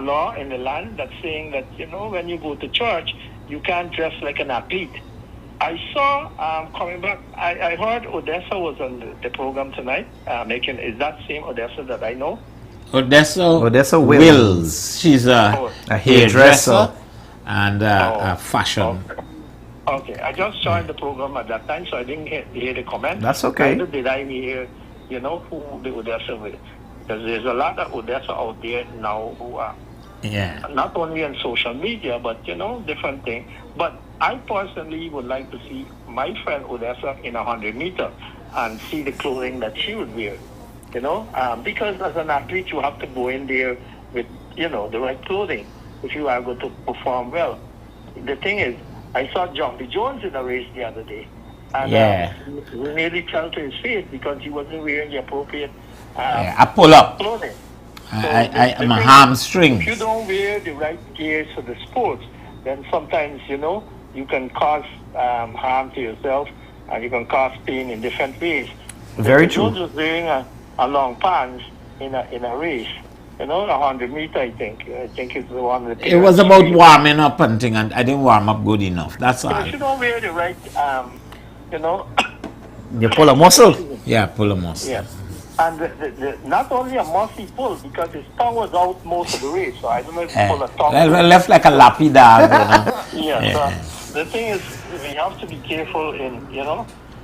law in the land that's saying that, when you go to church, you can't dress like an athlete. I saw, coming back, I heard Odessa was on the program tonight, is that same Odessa that I know? Odessa Wills. She's a hairdresser and a fashion. Okay, I just joined the program at that time, so I didn't hear the comment. That's okay. Neither did I hear, who the Odessa with. Because there's a lot of Odessa out there now who are not only on social media, but, different things. But I personally would like to see my friend Odessa in 100 meters and see the clothing that she would wear, because as an athlete, you have to go in there with, the right clothing if you are going to perform well. The thing is, I saw Jumbie Jones in a race the other day. And he nearly fell to his face because he wasn't wearing the appropriate I pull up. clothing. I'm a hamstring. If you don't wear the right gears for the sports, then sometimes, you can cause harm to yourself and you can cause pain in different ways. Very true. Jones was wearing a long pants in a race. 100 meter, I think. I think it's the one that... It was about warming up and thing, and I didn't warm up good enough. That's all. If you don't wear the right, You pull a muscle. Yeah, pull a muscle. Yeah. And the not only a muscle pull, because his tongue was out most of the race, so I don't know if he pulled a tongue. Left like a lappy dog, So the thing is, we have to be careful in,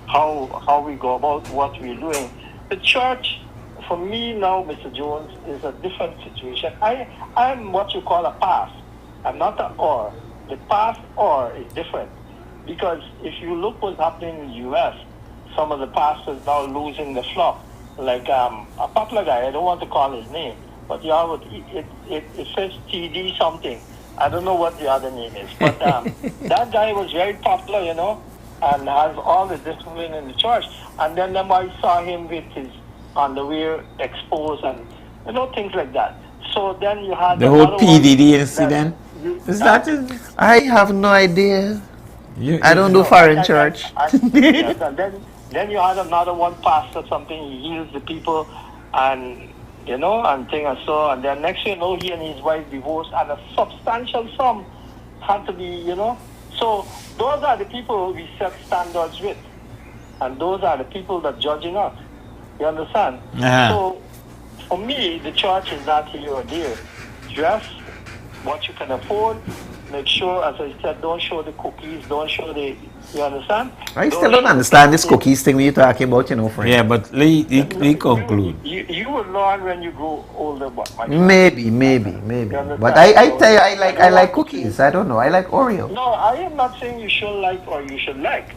how we go about what we're doing. The church, for me now, Mr. Jones, is a different situation. I'm what you call a pass. I'm not an or. The pass or is different. Because if you look what's happening in the U.S., some of the pastors now losing the flock. Like a popular guy, I don't want to call his name, but it says TD something. I don't know what the other name is. But that guy was very popular, and has all the discipline in the church. And then I saw him with his underwear exposed and, things like that. So then you had the whole PDD incident. Is that it? I have no idea. I don't do foreign church. Yes, and then you had another one pastor something, he heals the people and and thing and so, and then next thing you know, he and his wife divorced and a substantial sum had to be, So those are the people we set standards with. And those are the people that judging us. You understand? So for me, the church is not here or there. Dress what you can afford. Make sure, as I said, don't show the cookies, don't show the, you understand? I still don't understand this cookies thing we're talking about, friend. Yeah, but we conclude. You will learn when you grow older, but maybe. But I tell you, I like cookies. I don't know. I like Oreo. No, I am not saying you should like or you should like,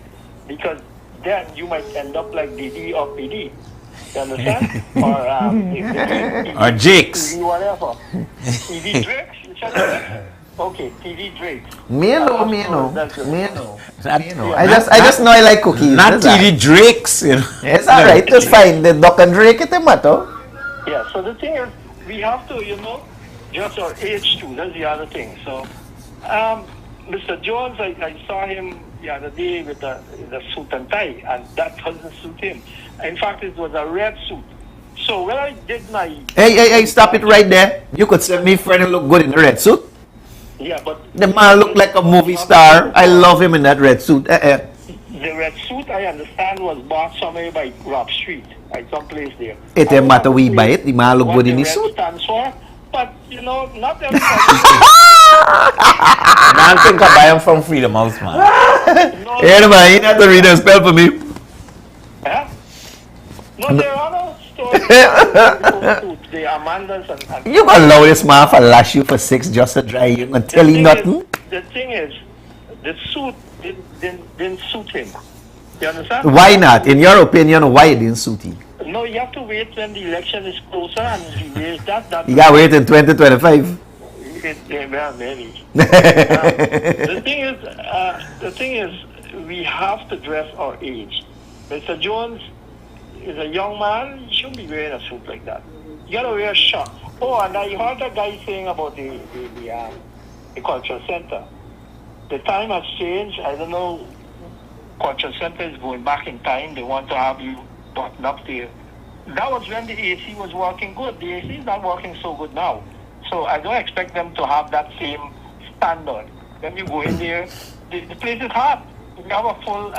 because then you might end up like DD or PD. You understand? Or Or Jakes. TV whatever. TV Drakes? You said Drakes? Okay, TV Drakes. Me no. Not- I just know I like cookies. Not that's all. TD Drakes, you know. It's alright, it's fine. The duck and drake it matter. Yeah, so the thing is, we have to, just our age too. That's the other thing. So, Mr. Jones, I saw him the other day with the suit and tie, and that doesn't suit him. In fact, it was a red suit. So when I did my... Hey, stop it right there. You could send me friend and look good in the red suit. Yeah, but... The man look like a movie star. I love him in that red suit. The red suit, I understand, was bought somewhere by Rob Street, like someplace there. It don't matter we buy it. The man look good in his suit. Stands for, but, not everybody... Man think I buy him from Freedom House, man. Yeah, man, you have to read and spell for me. Huh? No, there are no stories. The Amandas and You gonna allow this man for lash you for 6 just to dry you and tell you nothing? The thing is, the suit didn't suit him. You understand? Why not? In your opinion, why it didn't suit you? No, you have to wait when the election is closer and he wears that. You gotta wait in 2025. Well, maybe. The thing is, we have to dress our age. Mr. Jones is a young man. He shouldn't be wearing a suit like that. You gotta wear a shirt. Oh, and I heard that guy saying about the cultural center. The time has changed. I don't know. Cultural center is going back in time. They want to have you button up there. That was when the AC was working good. The AC is not working so good now. So I don't expect them to have that same standard. When you go in there, the place is hot. We have a full.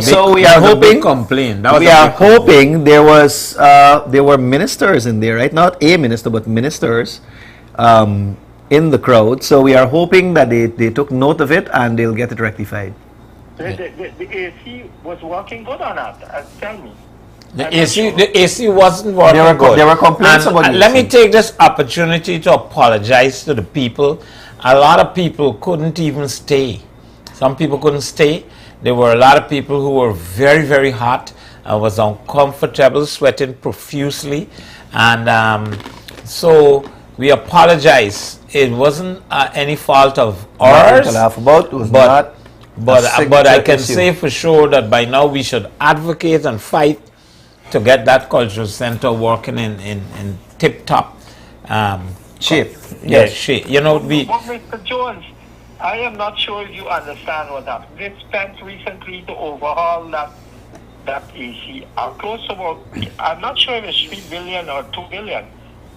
So we are hoping. Complaint. We are hoping there were ministers in there, right? Not a minister, but ministers in the crowd. So we are hoping that they took note of it and they'll get it rectified. The AC was working good or not? Tell me. The AC wasn't working good. There were complaints and, about the let AC. me take this opportunity to apologize to the people. A lot of people couldn't even stay. Some people couldn't stay. There were a lot of people who were very, very hot and was uncomfortable, sweating profusely. And so we apologize. It wasn't any fault of ours. Nothing to laugh about. It was but not I can issue. say for sure that by now we should advocate and fight to get that cultural center working in tip-top shape. Yes, shape. But Mr. Jones, I am not sure if you understand what happened. They spent recently to overhaul that AC. Close to about, I'm not sure if it's 3 billion or 2 billion,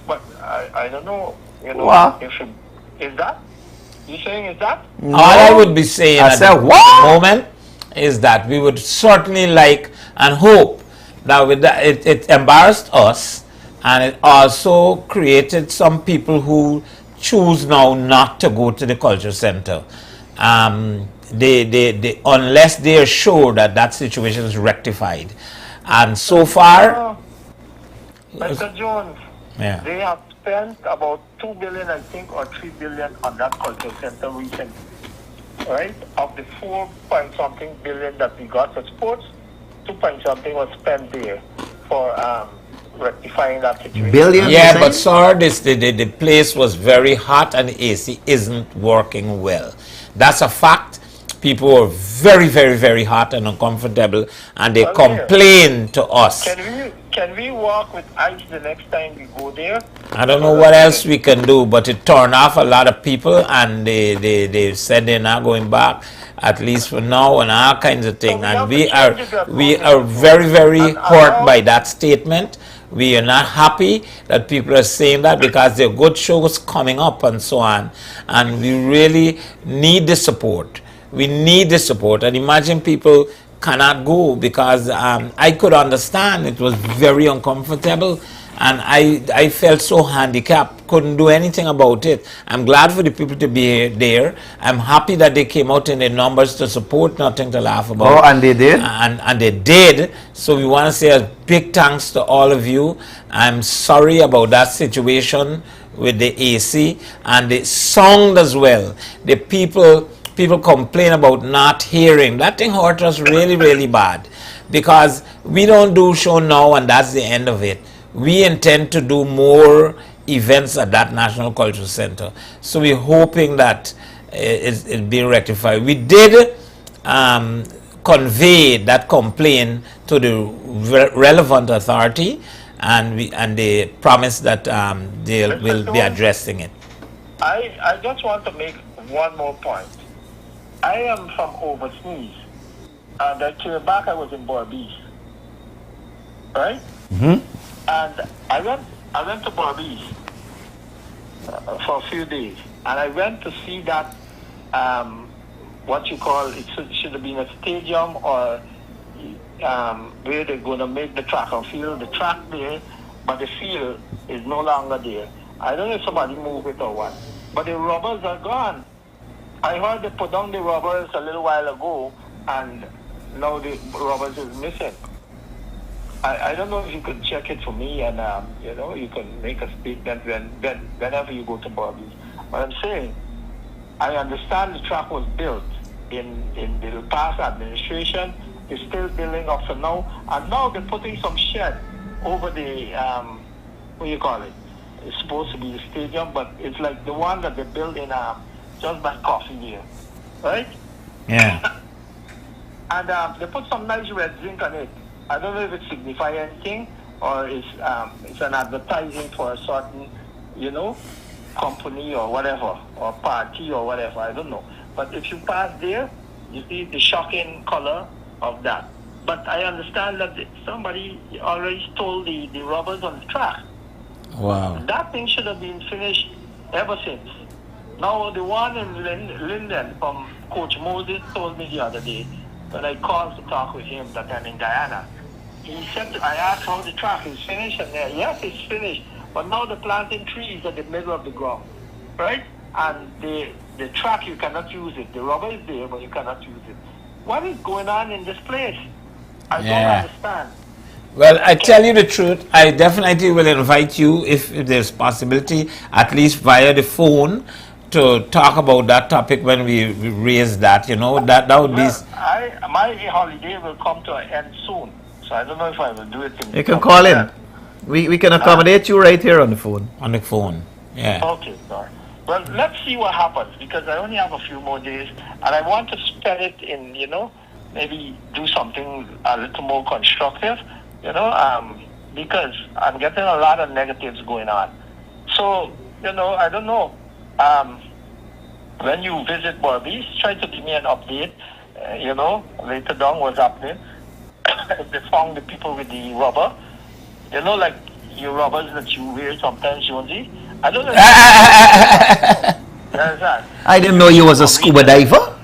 but I don't know. What? If it, is that? You saying is that? All I would be saying at the moment is that we would certainly like and hope that with that it embarrassed us, and it also created some people who choose now not to go to the culture center. They unless they are sure that that situation is rectified, and so far, Mr. Jones, yeah. They have spent about 2 billion, I think, or 3 billion on that culture center recently. Right? Of the 4 point something billion that we got for sports, 2 point something was spent there for rectifying that situation. Yeah, but sir, the place was very hot and the AC isn't working well. That's a fact. People were very, very, very hot and uncomfortable, and they complained to us. Can we walk with ice the next time we go there? I don't know what else we can do, but it turned off a lot of people, and they said they're not going back, at least for now, and all kinds of things. And we are very, very hurt by that statement. We are not happy that people are saying that, because there are good shows coming up and so on, and we really need the support. We need the support, and imagine people cannot go because I could understand it was very uncomfortable, and I felt so handicapped, couldn't do anything about it. I'm glad for the people to be there. I'm happy that they came out in their numbers to support, nothing to laugh about. Oh, and they did? And they did. So we want to say a big thanks to all of you. I'm sorry about that situation with the AC and the sound as well. The people complain about not hearing. That thing hurt us really, really bad. because we don't do show now and that's the end of it. We intend to do more events at that National Cultural Center. So we're hoping that it's being rectified. We did convey that complaint to the relevant authority, and they promised that they will be addressing it. I just want to make one more point. I am from overseas, and I came back, I was in Barbados, right? And I went to Barbados for a few days, and I went to see that what you call it should have been a stadium or where they're going to make the track and field. The track there, but the field is no longer there. I don't know if somebody moved it or what, but the rubbers are gone. I heard they put down the rubbers a little while ago, and now the rubbers is missing. I don't know if you could check it for me, and you can make a statement whenever you go to Barbados. But I'm saying, I understand the track was built in the past administration. They're still building up to now, and now they're putting some shed over the what do you call it? It's supposed to be the stadium, but it's like the one that they built in just by coffee there, right? Yeah. And they put some nice red zinc on it. I don't know if it signifies anything or it's an advertising for a certain, company or whatever, or party or whatever. I don't know. But if you pass there, you see the shocking color of that. But I understand that somebody already stole the rubbers on the track. Wow. That thing should have been finished ever since. Now the one in Lyndon from Coach Moses told me the other day when I called to talk with him that I'm in Guyana. He said, I asked how the track is finished, and yes, it's finished. But now they're planting trees at the middle of the ground, right? And the track, you cannot use it. The rubber is there, but you cannot use it. What is going on in this place? I don't understand. Well, I tell you the truth, I definitely will invite you, if there's possibility, at least via the phone, to talk about that topic when we raise that, that would be... My holiday will come to an end soon, so I don't know if I will do it. You can call in. We can accommodate you right here on the phone. On the phone, yeah. Okay, sorry. Well, let's see what happens, because I only have a few more days, and I want to spend it in, maybe do something a little more constructive, because I'm getting a lot of negatives going on. So, I don't know. When you visit Barbados, try to give me an update, later down what's happening. If they found the people with the rubber, like your rubbers that you wear sometimes, Jonesy. I don't know. I didn't know you was a scuba diver.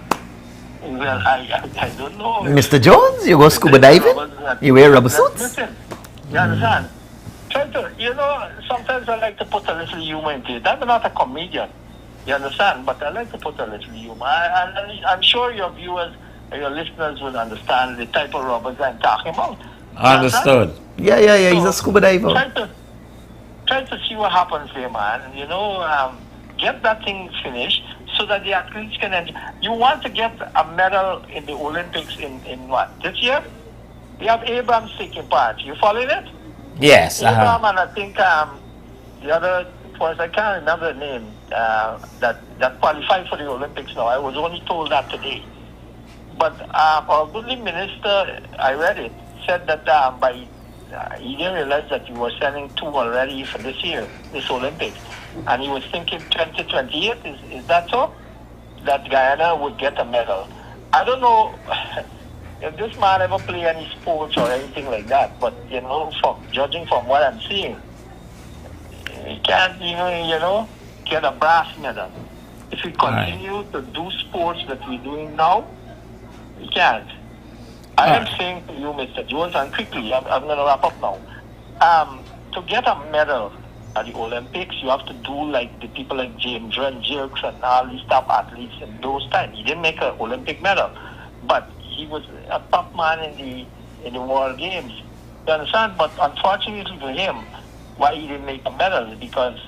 Well, I don't know. Mr. Jones, you go scuba diving? You wear rubber suits? Listen, you understand? Try to, sometimes I like to put a little humor into it. I'm not a comedian, you understand? But I like to put a little humor. I'm sure your viewers, your listeners will understand the type of rubbers I'm talking about. Understood. Yeah, he's a scuba diver. Try to see what happens there, man. Get that thing finished so that the athletes can enjoy. You want to get a medal in the Olympics in what? This year? We have Abrams taking part. You following it? Yes. Abraham and I think the other was, I can't remember the name, that qualified for the Olympics now. I was only told that today. But our goodly minister, I read it, said that he didn't realize that you were sending 2 already for this year, this Olympics. And he was thinking 2028, is that so? That Guyana would get a medal. I don't know if this man ever play any sports or anything like that, but, judging from what I'm seeing, he can't even, get a brass medal. If we continue to do sports that we're doing now, we can't. I am saying to you, Mr. Jones, and quickly, I'm going to wrap up now. To get a medal at the Olympics, you have to do like the people like James Rand Jerks and all these top athletes in those times. He didn't make an Olympic medal, but he was a top man in the World Games. You understand? But unfortunately for him, why he didn't make a medal is because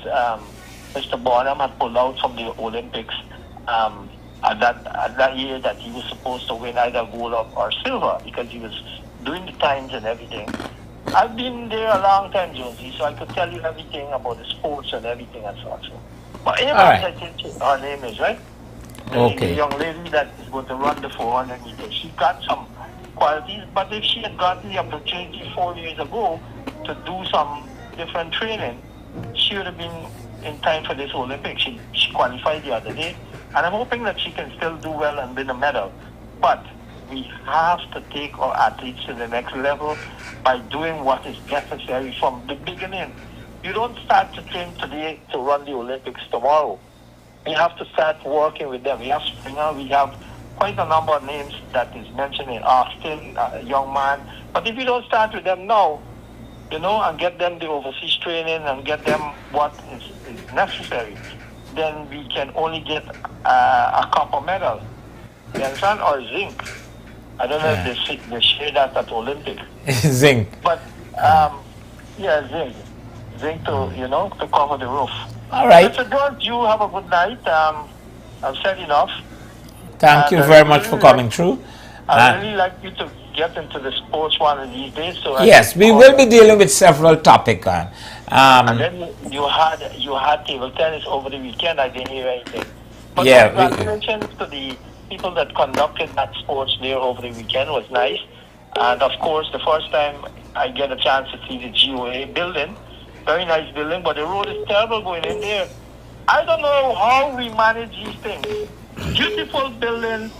Mr. Bonham had pulled out from the Olympics at that year that he was supposed to win either gold or silver, because he was doing the times and everything. I've been there a long time, Jonesy, so I could tell you everything about the sports and everything and so on. So. But Amos, right. I think her name is, right? Okay. The young lady that is going to run the 400 meters. She got some qualities, but if she had gotten the opportunity 4 years ago to do some different training, she would have been in time for this Olympics. She qualified the other day, and I'm hoping that she can still do well and win a medal. But we have to take our athletes to the next level by doing what is necessary from the beginning. You don't start to train today to run the Olympics tomorrow. You have to start working with them. We have Springer, we have quite a number of names that is mentioned in Austin, a young man. But if you don't start with them now, you know, and get them the overseas training and get them what is necessary, then we can only get a copper medal. You understand? Or zinc. I don't know if they share that at Olympic. Zinc. But, yeah, zinc. Zinc to, you know, to cover the roof. All right. Mr. George, you have a good night. I've said enough. Thank you very much for coming through. I'd really like you to get into the sports one of these days. So Yes, we will be dealing with several topics. And then you had table tennis over the weekend. I didn't hear anything. But Yeah, congratulations to the people that conducted that sports there over the weekend. It was nice. And of course, the first time I get a chance to see the GOA building, very nice building, but the road is terrible going in there. I don't know how we manage these things. Beautiful building,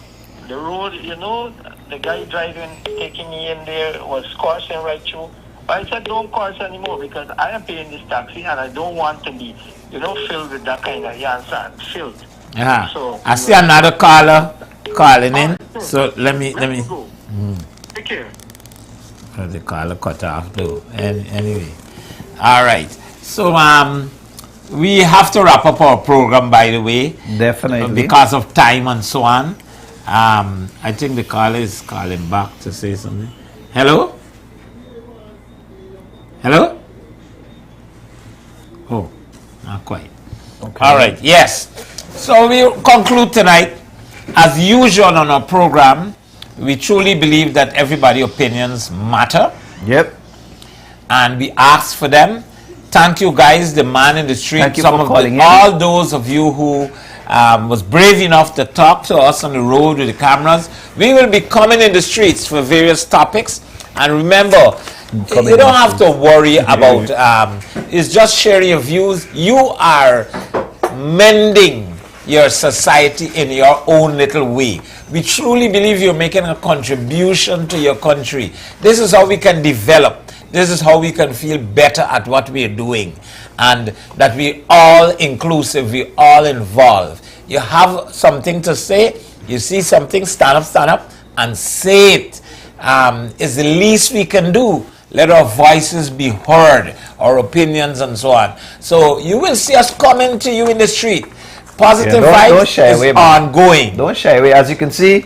the road, you know, the guy driving, taking me in there was coursing right through. But I said, don't course anymore because I am paying this taxi and I don't want to be, you know, filled with that kind of yarn filth. So, I see another caller calling in. So let me. Take care. The caller cut off though. Anyway. All right. So we have to wrap up our program, by the way. Definitely. Because of time and so on. I think the caller is calling back to say something. Hello? Hello? Oh, not quite. Okay. All right. Yes. So we conclude tonight. As usual on our program, we truly believe that everybody's opinions matter. Yep. And we ask for them. Thank you guys, the man in the street. Thank you Some for of calling in. all those of you who was brave enough to talk to us on the road with the cameras. We will be coming in the streets for various topics. And remember, you don't have to worry about it's just sharing your views. You are mending your society in your own little way. We truly believe you're making a contribution to your country. This is how we can develop. This is how we can feel better at what we're doing. And that we all inclusive, we all involved. You have something to say, you see something, stand up and say it. It's the least we can do. Let our voices be heard, our opinions and so on. So you will see us coming to you in the street. Positive vibes is ongoing. Don't shy away. As you can see,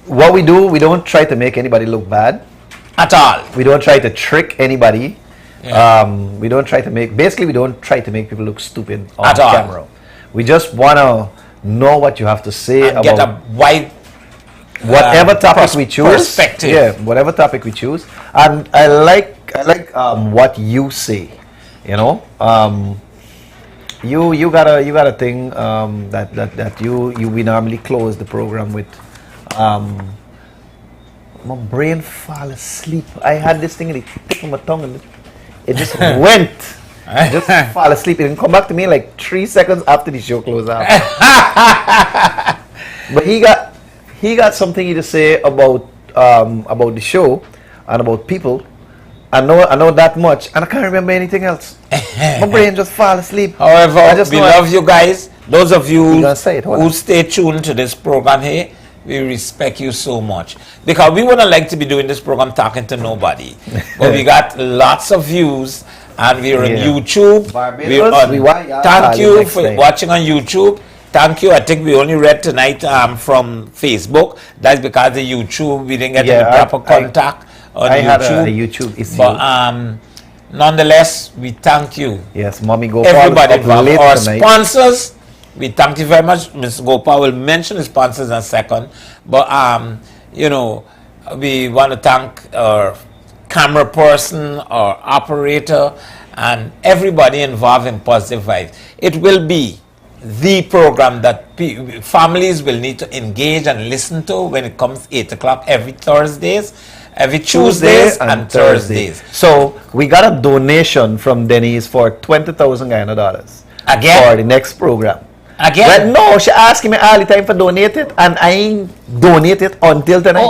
what we do, we don't try to make anybody look bad. At all. We don't try to trick anybody. We don't try to make, basically we don't try to make people look stupid on camera. We just want to know what you have to say and about get a wide whatever topic we choose. Perspective. Yeah, whatever topic we choose. And I like what you say. You know, you got a thing that we normally close the program with. My brain fall asleep. I had this thing in the tip of my tongue and it just went. Just fall asleep. It didn't come back to me like 3 seconds after the show closed out. But he got something to say about the show and about people. I know that much and I can't remember anything else. My brain just fall asleep. However, we love you guys. Those of you who stay tuned to this program here, we respect you so much because we wouldn't like to be doing this program talking to nobody. But we got lots of views and we're on YouTube. Thank you for watching on YouTube. Thank you. I think we only read tonight from Facebook. That's because the YouTube, we didn't get any proper contact on YouTube. Had a YouTube issue. But nonetheless, we thank you. Yes, Mommy Gopaul. Everybody involved. Our sponsors, we thank you very much. Mr. Gopaul will mention the sponsors in a second. But, you know, We want to thank our camera person, our operator, and everybody involved in Positive Vibes. It will be the program that families will need to engage and listen to when it comes 8 o'clock every Thursdays, every Tuesdays and Thursdays. So we got a donation from Denise for $20,000 Guyana again for the next program. Again? Well, no, she asking me all the time for donate it, and I ain't donate it until tonight.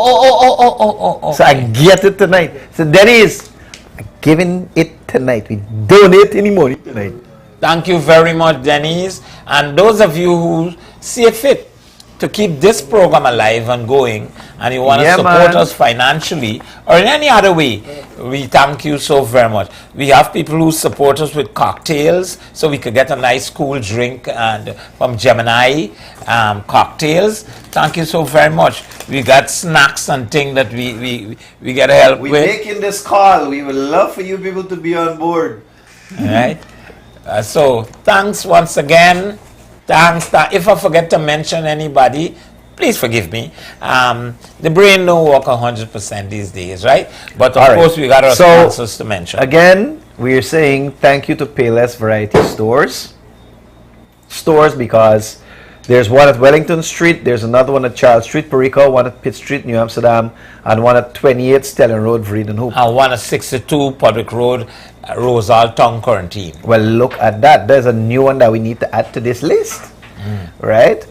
So I get it tonight. So Denise, I'm giving it tonight. We donate any money tonight. Thank you very much, Denise. And those of you who see it fit to keep this program alive and going, and you want to support us financially or in any other way, we thank you so very much. We have people who support us with cocktails, so we could get a nice cool drink and from Gemini cocktails. Thank you so very much. We got snacks and things that we get help with. We're making this call. We would love for you people to be on board. All right. So thanks once again. Thanks. If I forget to mention anybody, please forgive me. The brain don't work 100% these days, right? But of course, we got our sponsors to mention. Again, we are saying thank you to Payless Variety Stores. Because there's one at Wellington Street, there's another one at Charles Street, Perico, one at Pitt Street, New Amsterdam, and one at 28 Stellan Road, Vredenhoek. And one at 62 Public Road, Rosal Town Quarantine. Well, look at that. There's a new one that we need to add to this list. Right?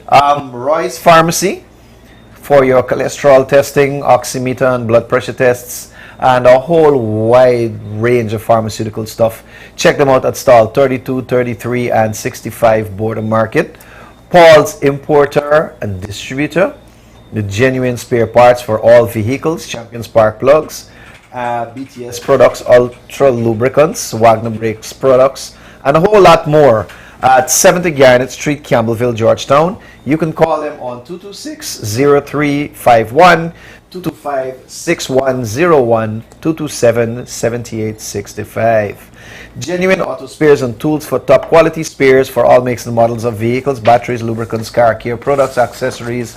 Roy's Pharmacy for your cholesterol testing, oximeter and blood pressure tests, and a whole wide range of pharmaceutical stuff. Check them out at stall 32, 33, and 65 Border Market. Paul's Importer and Distributor, the genuine spare parts for all vehicles, Champion Spark Plugs, BTS products, Ultra Lubricants, Wagner Brakes products, and a whole lot more at 70 Garnet Street, Campbellville, Georgetown. You can call them on 226-0351, 225-6101, 227-7865. Genuine auto spares and tools for top quality spares for all makes and models of vehicles, batteries, lubricants, car care products, accessories,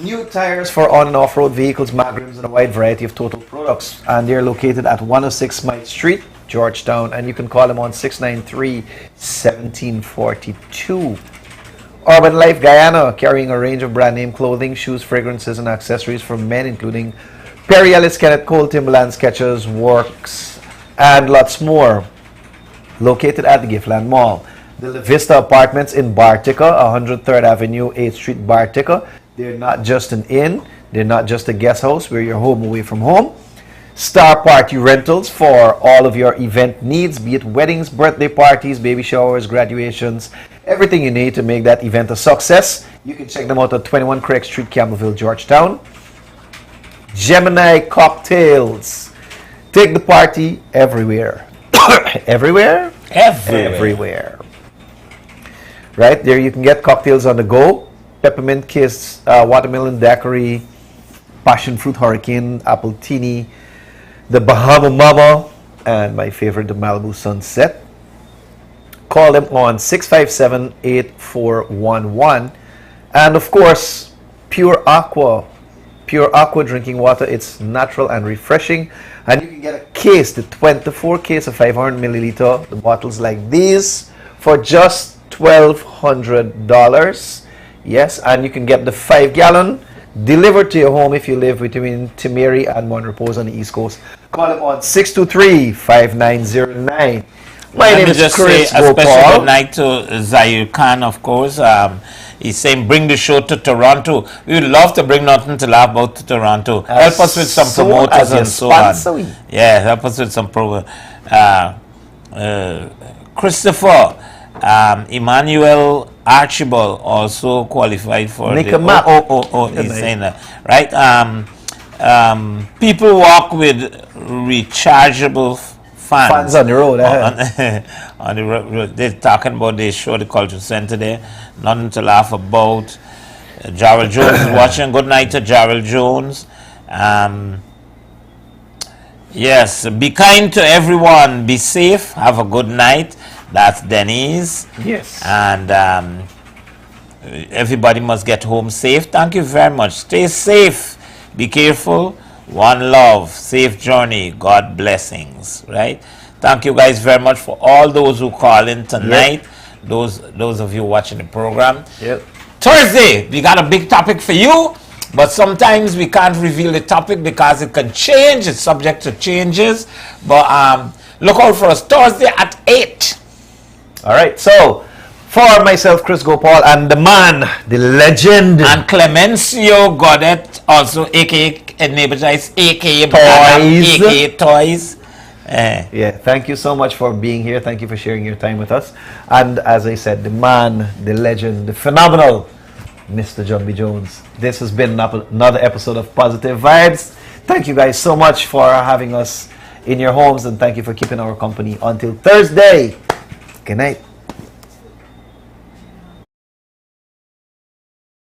new tires for on and off-road vehicles, mag rims, and a wide variety of total products. And they're located at 106 Smythe Street, Georgetown, and you can call them on 693-1742. Urban Life Guyana, carrying a range of brand name clothing, shoes, fragrances, and accessories for men, including Perry Ellis, Kenneth Cole, Timberland, Skechers, Works, and lots more. Located at the Giftland Mall. The La Vista Apartments in Bartica, 103rd Avenue, 8th Street, Bartica. They're not just an inn, they're not just a guest house where you're home away from home. Star Party Rentals for all of your event needs, be it weddings, birthday parties, baby showers, graduations, everything you need to make that event a success. You can check them out at 21 Craig Street, Campbellville, Georgetown. Gemini Cocktails. Take the party everywhere. Everywhere? Everywhere. Right there you can get cocktails on the go. Peppermint Kiss, Watermelon Daiquiri, Passion Fruit Hurricane, Apple Teeny, the Bahama Mama, and my favorite, the Malibu Sunset. Call them on 657-8411. And of course, Pure Aqua drinking water. It's natural and refreshing. And you can get a case, the 24 case of 500 milliliter, the bottles like these, for just $1,200. Yes, and you can get the 5-gallon delivered to your home if you live between Timeri and Mount Repose on the East Coast. Call them on 623-5909. My name is Chris Gopaul. A special good night to Zaire Khan, of course. He's saying bring the show to Toronto. We would love to bring Nothing to Laugh About to Toronto. Help us with some promoters and so on. Yeah, help us with some Christopher, Emmanuel Archibald also qualified for Make the a map. he's saying that, right? People walk with rechargeable fans on the road. On the road. They're talking about they show the culture center there. Nothing to laugh about. Jarrell Jones is watching. Good night to Jarrell Jones. Yes, be kind to everyone. Be safe. Have a good night. That's Denise. Yes. And everybody must get home safe. Thank you very much. Stay safe. Be careful. One love. Safe journey. God blessings. Right? Thank you guys very much for all those who call in tonight. Those of you watching the program. Thursday, we got a big topic for you, but sometimes we can't reveal the topic because it can change. It's subject to changes. But look out for us Thursday at 8. All right. So, for myself, Chris Gopaul, and the man, the legend, and Clemencio Godet, also aka Neighborhood, aka Toys. aka Toys. Yeah, thank you so much for being here. Thank you for sharing your time with us. And as I said, the man, the legend, the phenomenal Mr. Jumbie Jones. This has been another episode of Positive Vibes. Thank you guys so much for having us in your homes, and thank you for keeping our company until Thursday. Good night.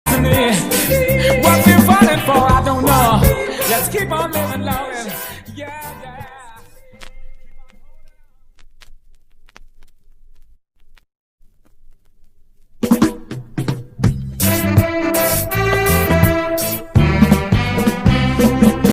What we're falling for, I don't know. Let's keep on living.